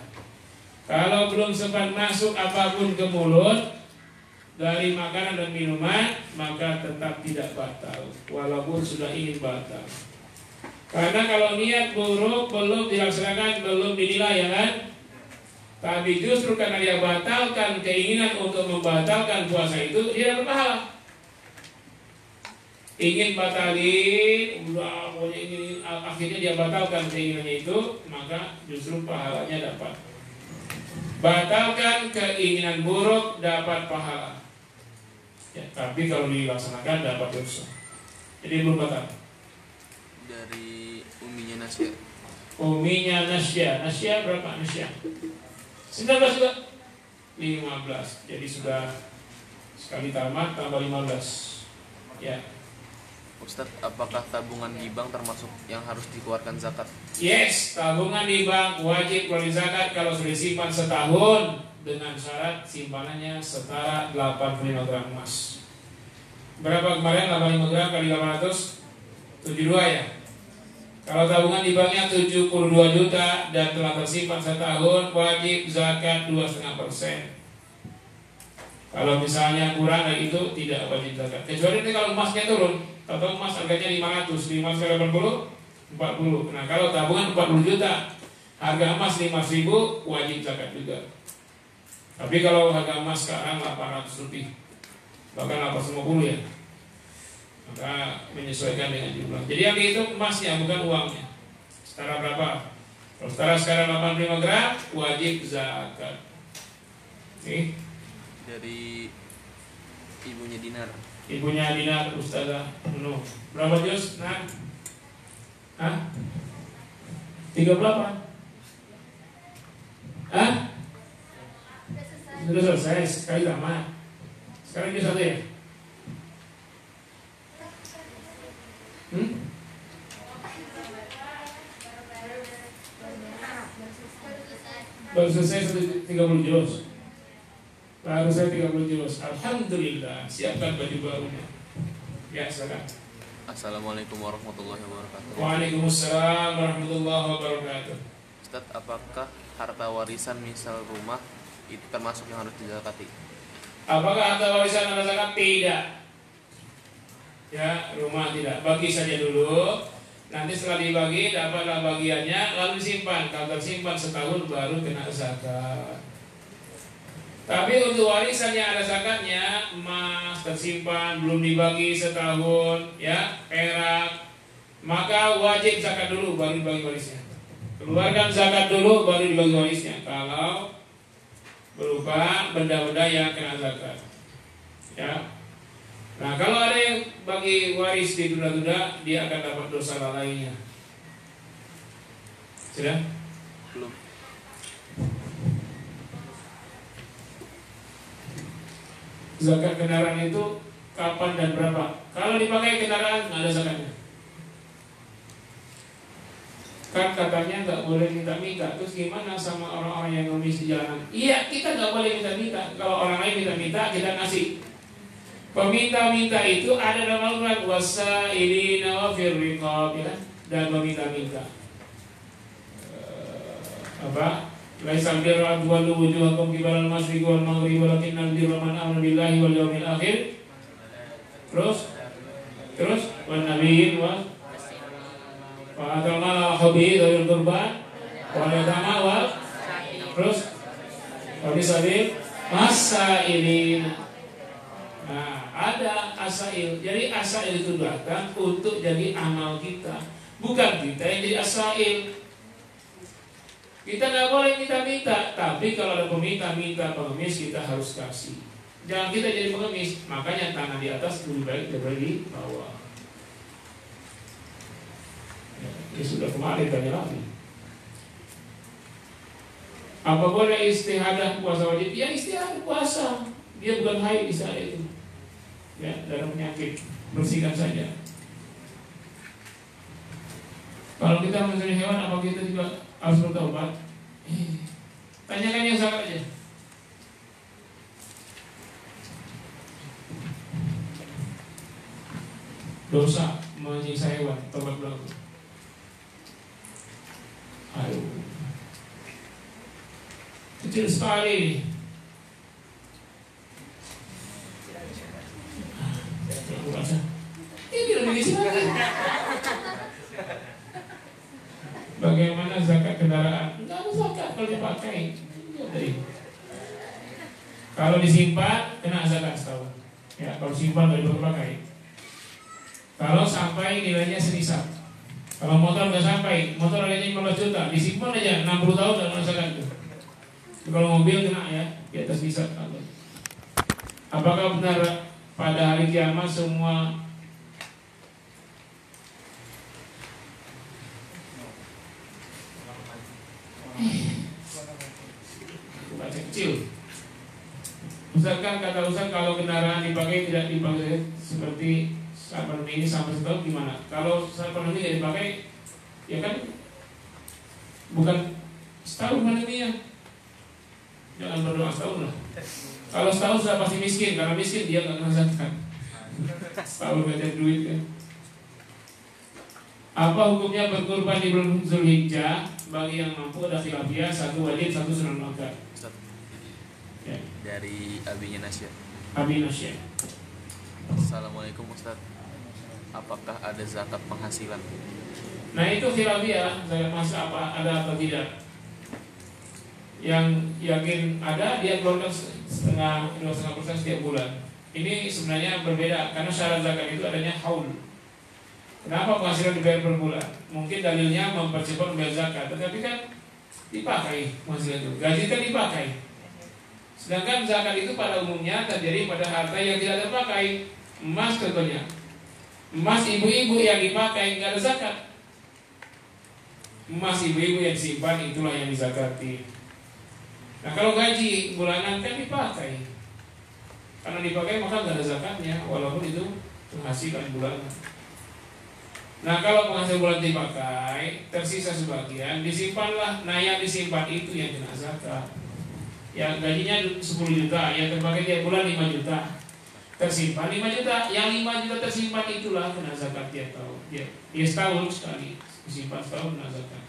S2: Kalau belum sempat masuk apapun ke mulut dari makanan dan minuman, maka tetap tidak batal walaupun sudah ingin batal. Karena kalau niat buruk belum dilaksanakan, belum dinilai ya kan? Tapi justru karena dia batalkan keinginan untuk membatalkan puasa itu, dia dapat pahala. Ingin batalin, udah pokoknya ingin, akhirnya dia batalkan keinginannya itu, maka justru pahalanya dapat. Batalkan keinginan buruk, dapat pahala. Ya, tapi kalau dilaksanakan dapat dosa. Jadi belum batal.
S3: Dari uminya Nasya.
S2: Uminya Nasya. Nasya berapa Nasya? 19 juga? 15. Jadi sudah sekali tamat tambah 15. Ya.
S3: Ustadz, apakah tabungan di bank termasuk yang harus dikeluarkan zakat?
S2: Yes, tabungan di bank wajib keluar zakat kalau sudah disimpan setahun dengan syarat simpanannya setara 85 gram emas. Berapa kemarin 85 gram kali 800? 72 ya. Kalau tabungan di banknya 72 juta dan telah tersimpan setahun, wajib zakat 2,5%. Kalau misalnya kurang dari itu tidak wajib zakat. Kecuali nanti kalau emasnya turun, atau emas harganya 500, 580, 40. Nah kalau tabungan 40 juta, harga emas 5.000, wajib zakat juga. Tapi kalau harga emas sekarang 800 lebih, bahkan 850 ya, maka menyesuaikan dengan jumlah. Jadi yang dihitung emasnya bukan uangnya. Setara berapa? Kalau setara sekarang 85 gram, wajib zakat. Nih.
S3: Dari ibunya Dinar.
S2: Ibunya Dinar, Ustazah Nunu. Berapa juz? Nah, 38. Sudah selesai sekali tamat. Sekarang juz 1 ya? Baru selesai 30 juz. Baru saya 30 juz. Alhamdulillah, siapkan baju barunya. Ya, silakan.
S3: Assalamualaikum warahmatullahi wabarakatuh.
S2: Waalaikumsalam warahmatullahi wabarakatuh.
S3: Ustaz, apakah harta warisan misal rumah itu termasuk yang harus dizakati?
S2: Apakah harta warisan ada zakat? Tidak. Ya, rumah tidak. Bagi saja dulu. Nanti setelah dibagi dapatlah bagiannya lalu disimpan. Kalau tersimpan setahun baru kena zakat. Tapi untuk warisan yang ada zakatnya, emas tersimpan belum dibagi setahun, ya, perak, maka wajib zakat dulu baru dibagi warisnya. Keluarkan zakat dulu baru dibagi warisnya. Kalau berupa benda-benda yang kena zakat, ya. Nah, kalau ada yang bagi waris di tunda-tunda, dia akan dapat dosa lainnya. Sudah?
S3: Belum.
S2: Zakat kendaraan itu kapan dan berapa? Kalau dipakai kendaraan nggak ada zakatnya. Kan katanya nggak boleh minta-minta. Terus gimana sama orang-orang yang ngemis di jalanan? Iya, kita nggak boleh minta-minta. Kalau orang lain minta-minta, kita kasih. Peminta-minta itu ada dalam Al-Quran, wasailina wa fir riqab, ya, dan meminta-minta. Apa? Laisal birra an tuwallu wujuhakum qibalal masyriqi wal maghribi walakinnal birra man amana billahi wal yawmil akhir. Terus wan nabiyyin wa atal mala hubbi dzul qurban wal yatama wal terus wa bisabil masailin. Nah, ada asail. Jadi asail itu datang untuk jadi amal kita, bukan kita yang jadi asail. Kita nggak boleh minta-minta, tapi kalau ada peminta-minta pengemis kita harus kasih. Jangan kita jadi pengemis, makanya tangan di atas lebih baik daripada di bawah. Ya sudah kemarin tanya lagi. Apa boleh istihadah puasa wajib? Ya istihadah puasa, dia bukan haid di saat itu. Ya, dalam penyakit, bersihkan saja. Kalau kita mencari hewan, apa kita juga harus bertaubat? Tanyakan yang zakat aja. Dosa menyiksa hewan, taubat belum? Aduh, kecil sekali. Ini lebih sekali. Bagaimana zakat kendaraan? Enggak ada zakat kalau dipakai. Kalau disimpan kena zakat setahun. Ya, kalau simpan nggak dipakai. Kalau sampai nilainya senisab. Kalau motor nggak sampai, motor harganya 15 juta, disimpan aja 60 tahun nggak kena zakat itu. Kalau mobil kena ya, di atas nisab. Apakah benar pada hari kiamat semua baca kecil? Misalkan kata Ustaz, kalau kendaraan dipakai tidak dipakai seperti saat pandemi ini sampai setahun gimana? Kalau saat pandemi tidak dipakai, ya kan bukan setahun pandeminya. Jangan berdoa setahun lah. Kalau setahun sudah pasti miskin, karena miskin dia nggak ngerasakan. Setahun gak ada duit kan. Apa hukumnya berkurban di bulan Zulhijjah? Bagi yang mampu ada khilafiyah, satu wajib, satu sunnah muakkad. Ya.
S3: Dari Abinya Nasya.
S2: Abi Nasya.
S3: Assalamualaikum Ustaz. Apakah ada zakat penghasilan?
S2: Nah itu khilafiyah, zakat masa apa ada atau tidak? Yang yakin ada, dia keluarkan 2,5% setiap bulan. Ini sebenarnya berbeda karena syarat zakat itu adanya haul. Kenapa penghasilan dibayar per bulan? Mungkin dalilnya mempercepat membayar zakat, tetapi kan dipakai penghasilan itu, gaji kan dipakai. Sedangkan zakat itu pada umumnya terjadi pada harta yang tidak terpakai. Emas contohnya, emas ibu-ibu yang dipakai nggak ada zakat. Emas ibu-ibu yang disimpan itulah yang dizakati. Nah kalau gaji bulanan kan dipakai, karena dipakai maka nggak ada zakatnya, walaupun itu penghasilan bulanan. Nah kalau penghasilan bulan dipakai, tersisa sebagian, disimpanlah. Nah yang disimpan itu yang kena zakat. Yang gajinya 10 juta, yang terpakai tiap bulan 5 juta, tersimpan 5 juta. Yang 5 juta tersimpan itulah kena zakat tiap tahun. Dia setahun sekali, disimpan setahun kena zakat.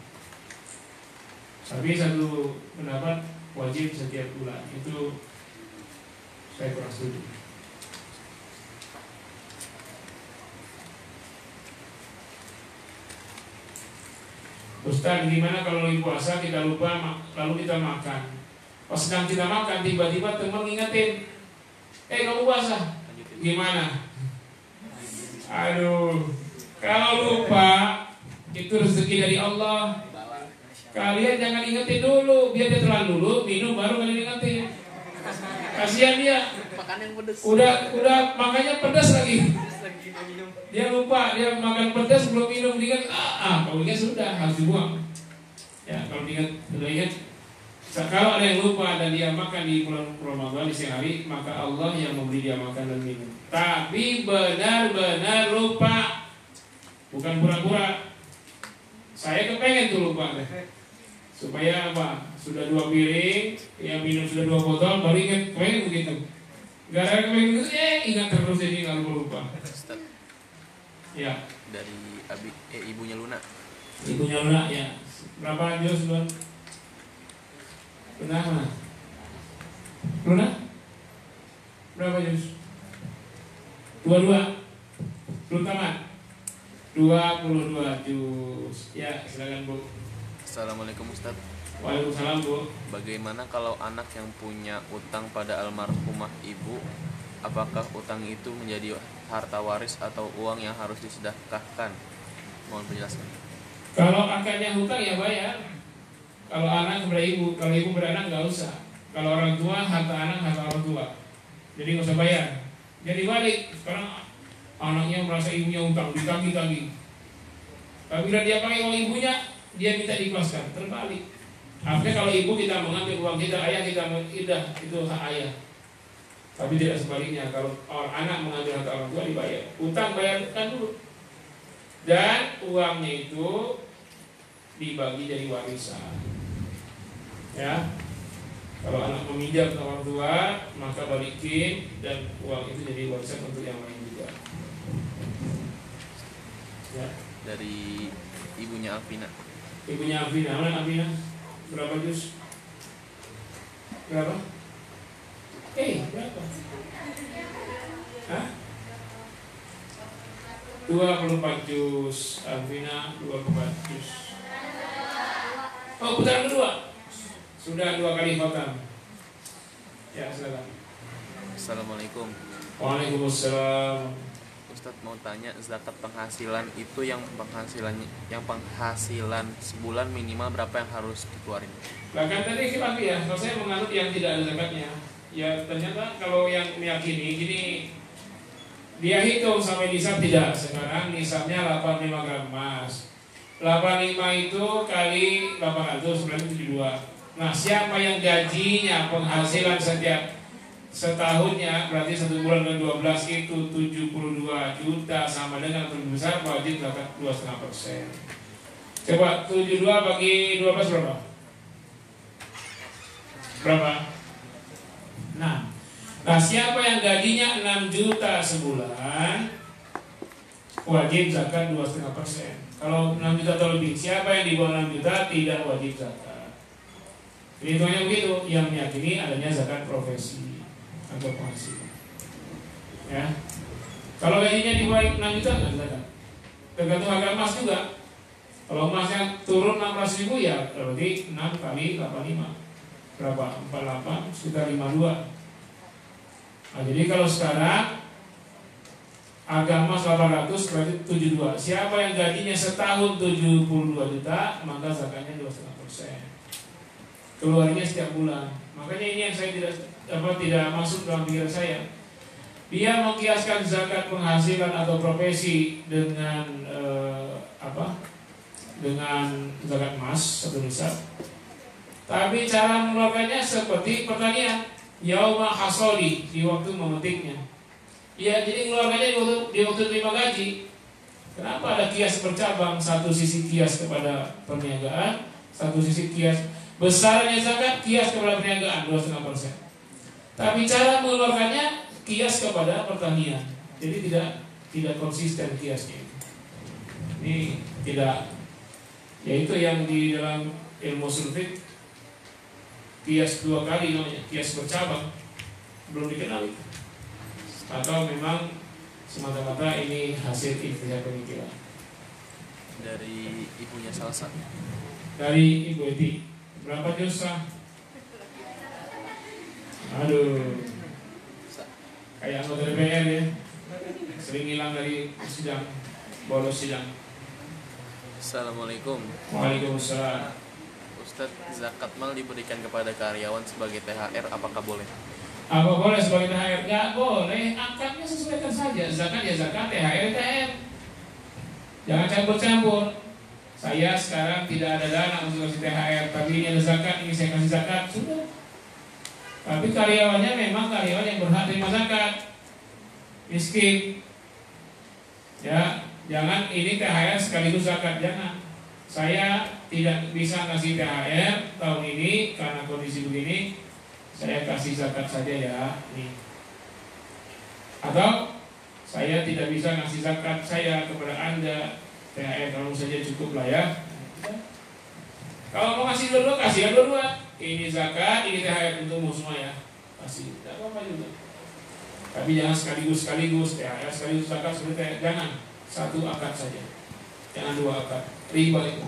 S2: Tapi satu pendapat wajib setiap bulan, itu saya kurang setuju. Ustaz, gimana kalau lagi puasa kita lupa lalu kita makan? Pas sedang kita makan tiba-tiba teman ngingetin, kamu puasa? Gimana? Aduh, kalau lupa itu rezeki dari Allah. Kalian jangan ingetin dulu, biar dia telan dulu, minum baru kalian ingetin. Kasihan dia.
S3: Makan yang pedes.
S2: Udah makanya pedas lagi. Dia lupa, dia makan pedas belum minum, dia kalau ingat sudah harus dibuang. Ya, kalau sudah ingat. Kalau ada yang lupa dan dia makan di bulan Ramadan di siang hari, maka Allah yang memberi dia makan dan minum. Tapi benar-benar lupa, bukan pura-pura. Saya kepengen tuh lupa deh. Supaya apa? Sudah 2 piring, yang minum sudah 2 botol, baru ingat, kepengen begitu. Gara-gara kepengen begitu, ingat terus jadi nggak lupa. Ya.
S3: Dari ibunya Luna.
S2: Ibunya Luna ya. Berapa juz Luna? Luna mana? Luna? Berapa juz? 22. Belum tamat. 22 juz. Ya, silakan Bu.
S3: Assalamualaikum Ustaz.
S2: Waalaikumsalam Bu.
S3: Bagaimana kalau anak yang punya utang pada almarhumah ibu, apakah utang itu menjadi harta waris atau uang yang harus disedekahkan? Mohon penjelasan.
S2: Kalau akadnya hutang ya bayar. Kalau anak kepada ibu, kalau ibu beranak nggak usah. Kalau orang tua, harta anak harta orang tua. Jadi nggak usah bayar. Jadi balik. Sekarang anaknya merasa ibunya utang, ditagih-tagih. Tapi bila dia pakai uang ibunya, dia minta diikhlaskan. Terbalik. Artinya kalau ibu kita mengambil uang kita, ayah kita mengidah, itu hak ayah. Tapi tidak sebaliknya, kalau anak mengambil harta orang tua dibayar. Utang bayarkan dulu. Dan uangnya itu dibagi jadi warisan. Ya. Kalau anak meminjam ke orang tua, maka balikin dan uang itu jadi warisan untuk yang lain juga. Ya.
S3: Dari ibunya Alvina.
S2: Ibunya Alvina, mana Alvina? Berapa juz? Berapa? Berapa? Hah? 24 juz. Alvina 24 juz. Oh, putaran kedua. Sudah 2 kali khatam. Ya, silakan.
S3: Assalamualaikum.
S2: Waalaikumsalam.
S3: Ustadz mau tanya, zakat penghasilan itu yang penghasilan sebulan minimal berapa yang harus dikeluarin?
S2: Bahkan tadi khilaf ya, kalau saya menganut yang tidak ada zakatnya. Ya ternyata kalau yang meyakini gini, dia hitung sampai nisab tidak. Sekarang nisabnya 85 gram emas. 85 itu kali 800 berarti 72. Nah, siapa yang gajinya penghasilan setiap setahunnya berarti 1 bulan dan 12 itu 72 juta sama dengan lebih besar, wajib zakat 2,5%. Coba 72 bagi 12 berapa? Berapa? Nah, siapa yang gajinya 6 juta sebulan wajib zakat 2,5%. Kalau 6 juta atau lebih, siapa yang di bawah 6 juta tidak wajib zakat. Jadi hitungannya begitu, yang meyakini adanya zakat profesi atau penghasilan. Ya. Kalau gajinya di bawah 6 juta nggak zakat. Tergantung harga emas juga. Kalau emasnya turun 16.000 ya berarti 6 kali 85. Berapa? 48 sekitar 52. Nah, jadi kalau sekarang harga emas 800 berarti 72. Siapa yang gajinya setahun 72 juta, maka zakatnya 2,5%. Keluarnya setiap bulan. Makanya ini yang saya tidak masuk dalam pikiran saya. Dia mengkiaskan zakat penghasilan atau profesi dengan dengan zakat emas satu nisab. Tapi cara mengeluarkannya seperti pertanian, yauma hasodi, di waktu memetiknya. Ya, jadi mengeluarkannya di waktu terima gaji. Kenapa ada kias bercabang? Satu sisi kias kepada perniagaan, satu sisi kias besarnya zakat kias kepada perniagaan 2,5%. Tapi cara mengeluarkannya kias kepada pertanian. Jadi tidak konsisten kiasnya. Ini tidak, yaitu yang di dalam ilmu sulfit kias 2 kali namanya, kias bercabang, belum dikenal itu. Atau memang semata-mata ini hasil ijtihad pemikiran
S3: Dari ibunya Salsa.
S2: dari Ibu Eti. Berapa dosa? Aduh, kayak anggota DPR ya, sering hilang dari sidang, bolos sidang.
S3: Assalamualaikum.
S2: Waalaikumsalam.
S3: Ustadz, zakat mal diberikan kepada karyawan sebagai THR, apakah boleh?
S2: Apa boleh sebagai THR? Nggak boleh, akadnya sesuaikan saja. Zakat ya zakat, THR ya THR. Jangan campur-campur. Saya sekarang tidak ada dana untuk kasih THR, tapi ini ada zakat, ini saya kasih zakat, sudah. Tapi karyawannya memang karyawan yang berhak terima zakat, miskin. Ya, jangan ini THR sekaligus zakat, jangan. Saya tidak bisa kasih THR tahun ini karena kondisi begini, saya kasih zakat saja ya, nih. Atau saya tidak bisa kasih zakat saya kepada Anda, THR kamu saja cukup lah ya. Kalau mau kasih dua-dua, kasihkan dua-dua. Ini zakat, ini THR untukmu semua ya. Kasih, tidak apa-apa juga. Tapi jangan sekaligus THR sekaligus zakat seperti THR. Jangan, satu akad saja. Jangan dua akad. Riba itu.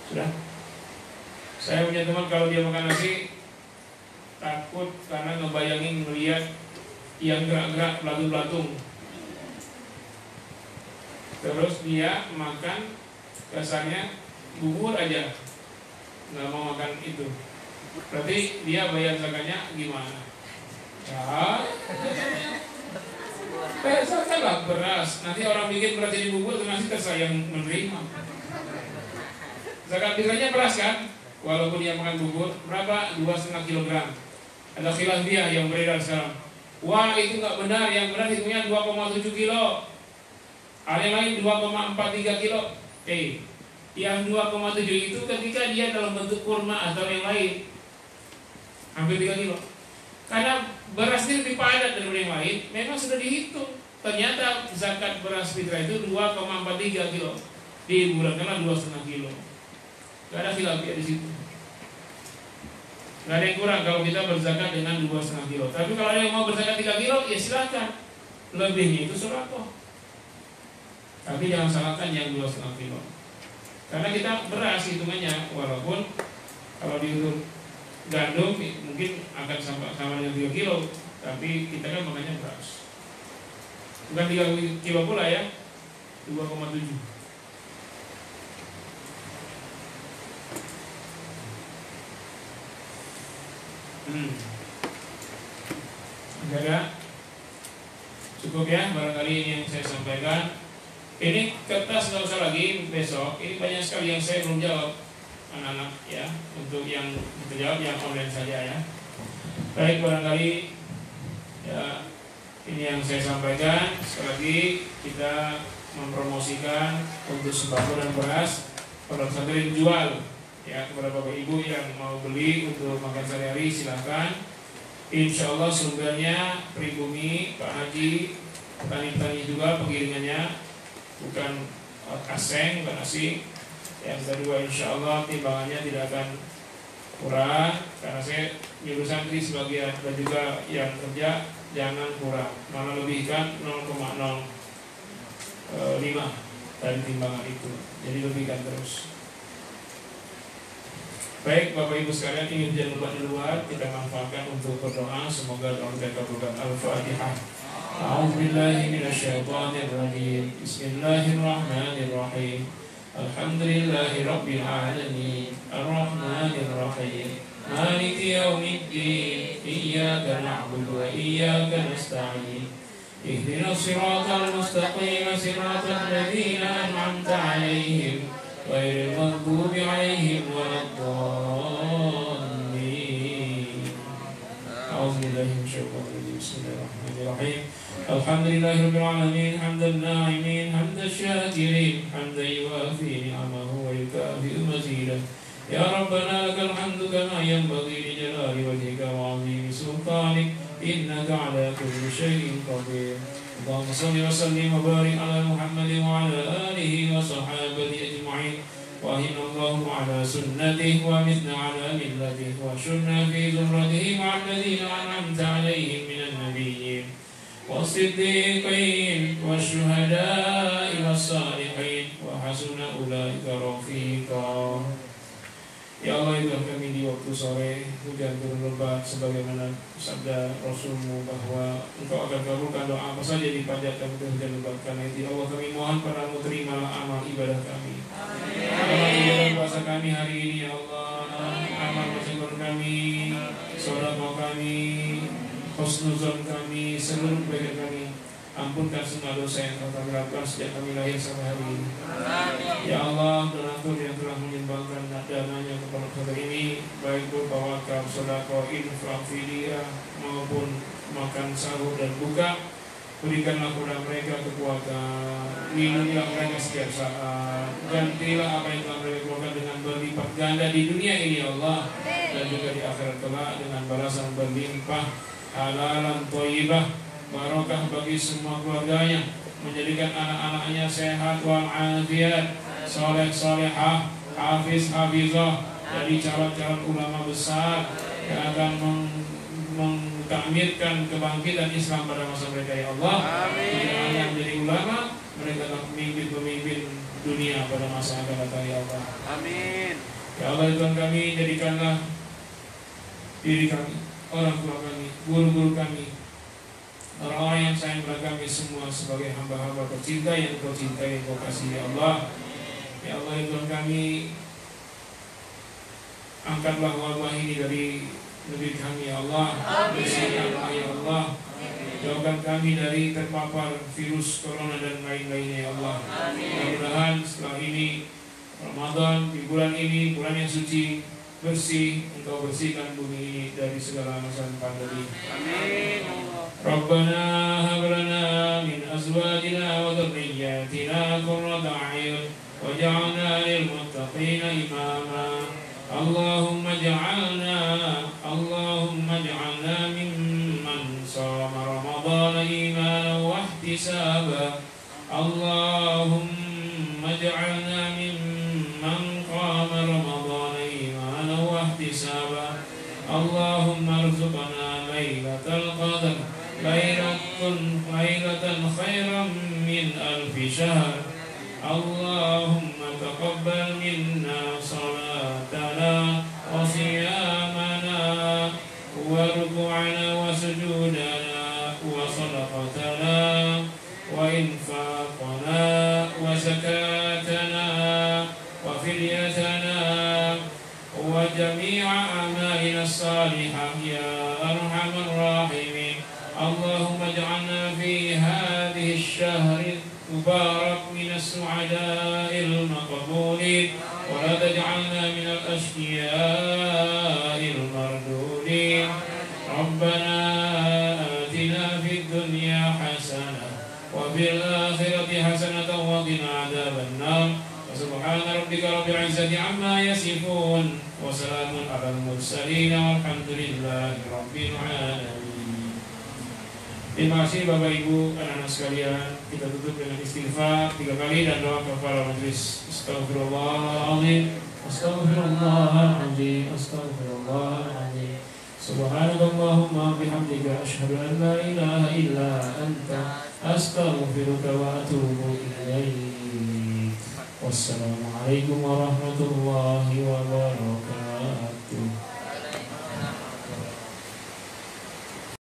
S2: Sudah. Saya punya teman kalau dia makan nasi takut karena ngebayangin melihat yang gerak-gerak belatung-belatung. Terus dia makan dasarnya bubur aja, nggak mau makan itu. Berarti dia bayar zakatnya gimana? Ya, zakatlah beras. Nanti orang bikin beras jadi bubur, nanti tersayang menerima. Zakat fitrahnya beras kan? Walaupun dia makan bubur, berapa? 2,5 kilogram. Ada khilaf dia yang beredar sekarang. Wah itu nggak benar, yang benar hitungnya 2,7 kilo. Ada yang lain 2,43 kilo. Yang 2,7 itu ketika dia dalam bentuk kurma atau yang lain hampir 3 kilo. Karena beras ini lebih padat daripada yang lain, memang sudah dihitung. Ternyata zakat beras fitrah itu 2,43 kilo. Dibulatkanlah 2,5 kilo. Gak ada khilaf di situ. Gak ada yang kurang kalau kita berzakat dengan 2,5 kilo. Tapi kalau ada yang mau berzakat 3 kilo, ya silakan. Lebihnya itu sedekah. Tapi jangan salahkan yang 2,5 kilo. Karena kita beras hitungannya, walaupun kalau dihitung gandum mungkin akan sama dengan 3 kilo, tapi kita kan makannya beras. Bukan 3 kilo pula ya, 2,7. Jaga. Cukup ya, barangkali ini yang saya sampaikan. Ini kertas nggak usah lagi besok. Ini banyak sekali yang saya belum jawab, anak-anak ya. Untuk yang terjawab yang online saja ya. Baik, barangkali ya ini yang saya sampaikan. Sekali lagi kita mempromosikan untuk sembako dan beras pada pesantren dijual ya kepada bapak ibu yang mau beli untuk makan sehari-hari silahkan. Insya Allah sumbernya pribumi Pak Haji, petani-petani juga pengiringannya, bukan asing, bukan asing. Yang kedua insya Allah timbangannya tidak akan kurang, karena saya nyuruh santri sebagian dan juga yang kerja jangan kurang, malah lebihkan 0,05 dari timbangan itu, jadi lebihkan terus. Baik Bapak Ibu sekalian, ini jangan lupa di luar kita manfaatkan untuk berdoa, semoga doa kita kabulkan. Al-Fatihah. A'udzubillahi minasyaitonirrajim. Bismillahirrahmanirrahim. Alhamdulillahi rabbil alamin. Arrahmanirrahim. Maliki yaumiddin. Iyyaka na'budu wa iyyaka nasta'in. Ihdinas siratal mustaqim, siratal ladzina an'amta 'alaihim ghairil maghdubi 'alaihim waladdallin. A'udzubillahi minasyaitonir rajim. Bismillahirrahmanirrahim. Alhamdulillahirabbil alamin hamdan na'imin hamdan syakirin hamdan yuwafi ni'amahu wa yukafi'u mazidah. Ya Rabbana lakal hamdu kama yanbaghi li jalali wajhika wa 'azimi sultanik innaka 'ala kulli syai'in qadir. Allahumma shalli wa sallim wa barik ala Muhammadin wa ala alihi wa sahbihi ajma'in. Wa hinallahu ala sunnatihi wa mitna ala millatihi wa shunna fi zumratihi wa alladhina an'amta alaihim minan nabiyyin was-siddiqin wasyuhada'i was-salihin wa hasuna ulaika rafiqa. Ya Allah, itu kami di waktu sore hujan turun lebat sebagaimana sabda Rasulmu bahwa Engkau akan kabulkan doa apa saja dipanjatkan untuk hujan lebat. Karena itu Allah kami mohon padamu, terimalah amal ibadah kami, amal ibadah puasa kami hari ini ya Allah, amal bersyukur kami, sedekah kami, husnuzon kami, seluruh kebaikan kami. Ampunkan semua dosa yang telah kami lakukan sejak kami lahir sampai hari ini. Ya Allah, donatur yang telah menyumbangkan dananya kepada pesantren ini, baik berupa wakaf, sedekah, infak, fidyah maupun makan sahur dan buka, berikanlah kepada mereka kekuatan, lindungilah mereka setiap saat, gantilah apa yang telah mereka keluarkan dengan berlipat ganda di dunia ini ya Allah, dan juga di akhirat kelak dengan balasan berlimpah, halalan thayyibah, barokah bagi semua keluarganya, menjadikan anak-anaknya sehat walafiat, soleh solehah, hafiz hafizah, jadi calon-calon ulama besar yang akan mengtakmirkan kebangkitan Islam pada masa mereka ya Allah. Tidak hanya menjadi ulama, mereka akan pemimpin-pemimpin dunia pada masa akan datang ya Allah. Amin. Ya Allah, Tuhan kami, jadikanlah diri kami, orang tua kami, guru-guru kami, orang-orang yang sayang kepada kami semua sebagai hamba-hamba tercinta yang Kau cintai, Kau kasih ya Allah. Ya Allah, Tuhan kami, angkatlah wabah ini dari negeri kami ya Allah. Bersihkanlah ya Allah, jauhkan kami dari terpapar virus corona dan lain-lainnya ya Allah. Mudah-mudahan setelah ini Ramadan, di bulan ini, bulan yang suci, bersih, Engkau bersihkan bumi ini dari segala masalah pandemi. Amin. Rabbana hab lana min azwajina wa dhurriyyatina qurrata a'yun waj'alna lil muttaqina imama. Allahumma ij'alna mimman shama ramadhana imanan wa ihtisaban. Allahumma ij'alna mimman qama ramadhana imanan wa ihtisaban. Allahumma arzuqna lailatal qadr lailatan khairan min alfi syahr. Allahumma taqabbal minna salatana wa siyamana wa ruku'ana wa sujudana wa sadaqatana wa infaqana wa zakatana wa fidyatana wa jami'a amalina salihah ya arhamar rahimin. Allahumma ij'alna fi hadhihi asy-syahri mubarak min as-su'ada'il maqbulin wa la taj'alna min al-ashqiya'il mardudin. Rabbana atina fid dunya hasanah wa fil akhirati hasanatan wa qina adzaban nar. Subhana rabbika rabbil izzati amma yasifun wa salamun alal mursalin walhamdulillahi rabbil alamin. Terima kasih Bapak Ibu, anak-anak sekalian. Kita tutup dengan istighfar 3 kali dan doa kafaratul majelis. Astaghfirullahaladzim, astaghfirullahaladzim, astaghfirullahaladzim. Subhanallahumma bihamdika asyhadu an la ilaha illa anta astaghfiruka wa atubu ilaik. Wassalamualaikum warahmatullahi wabarakatuh.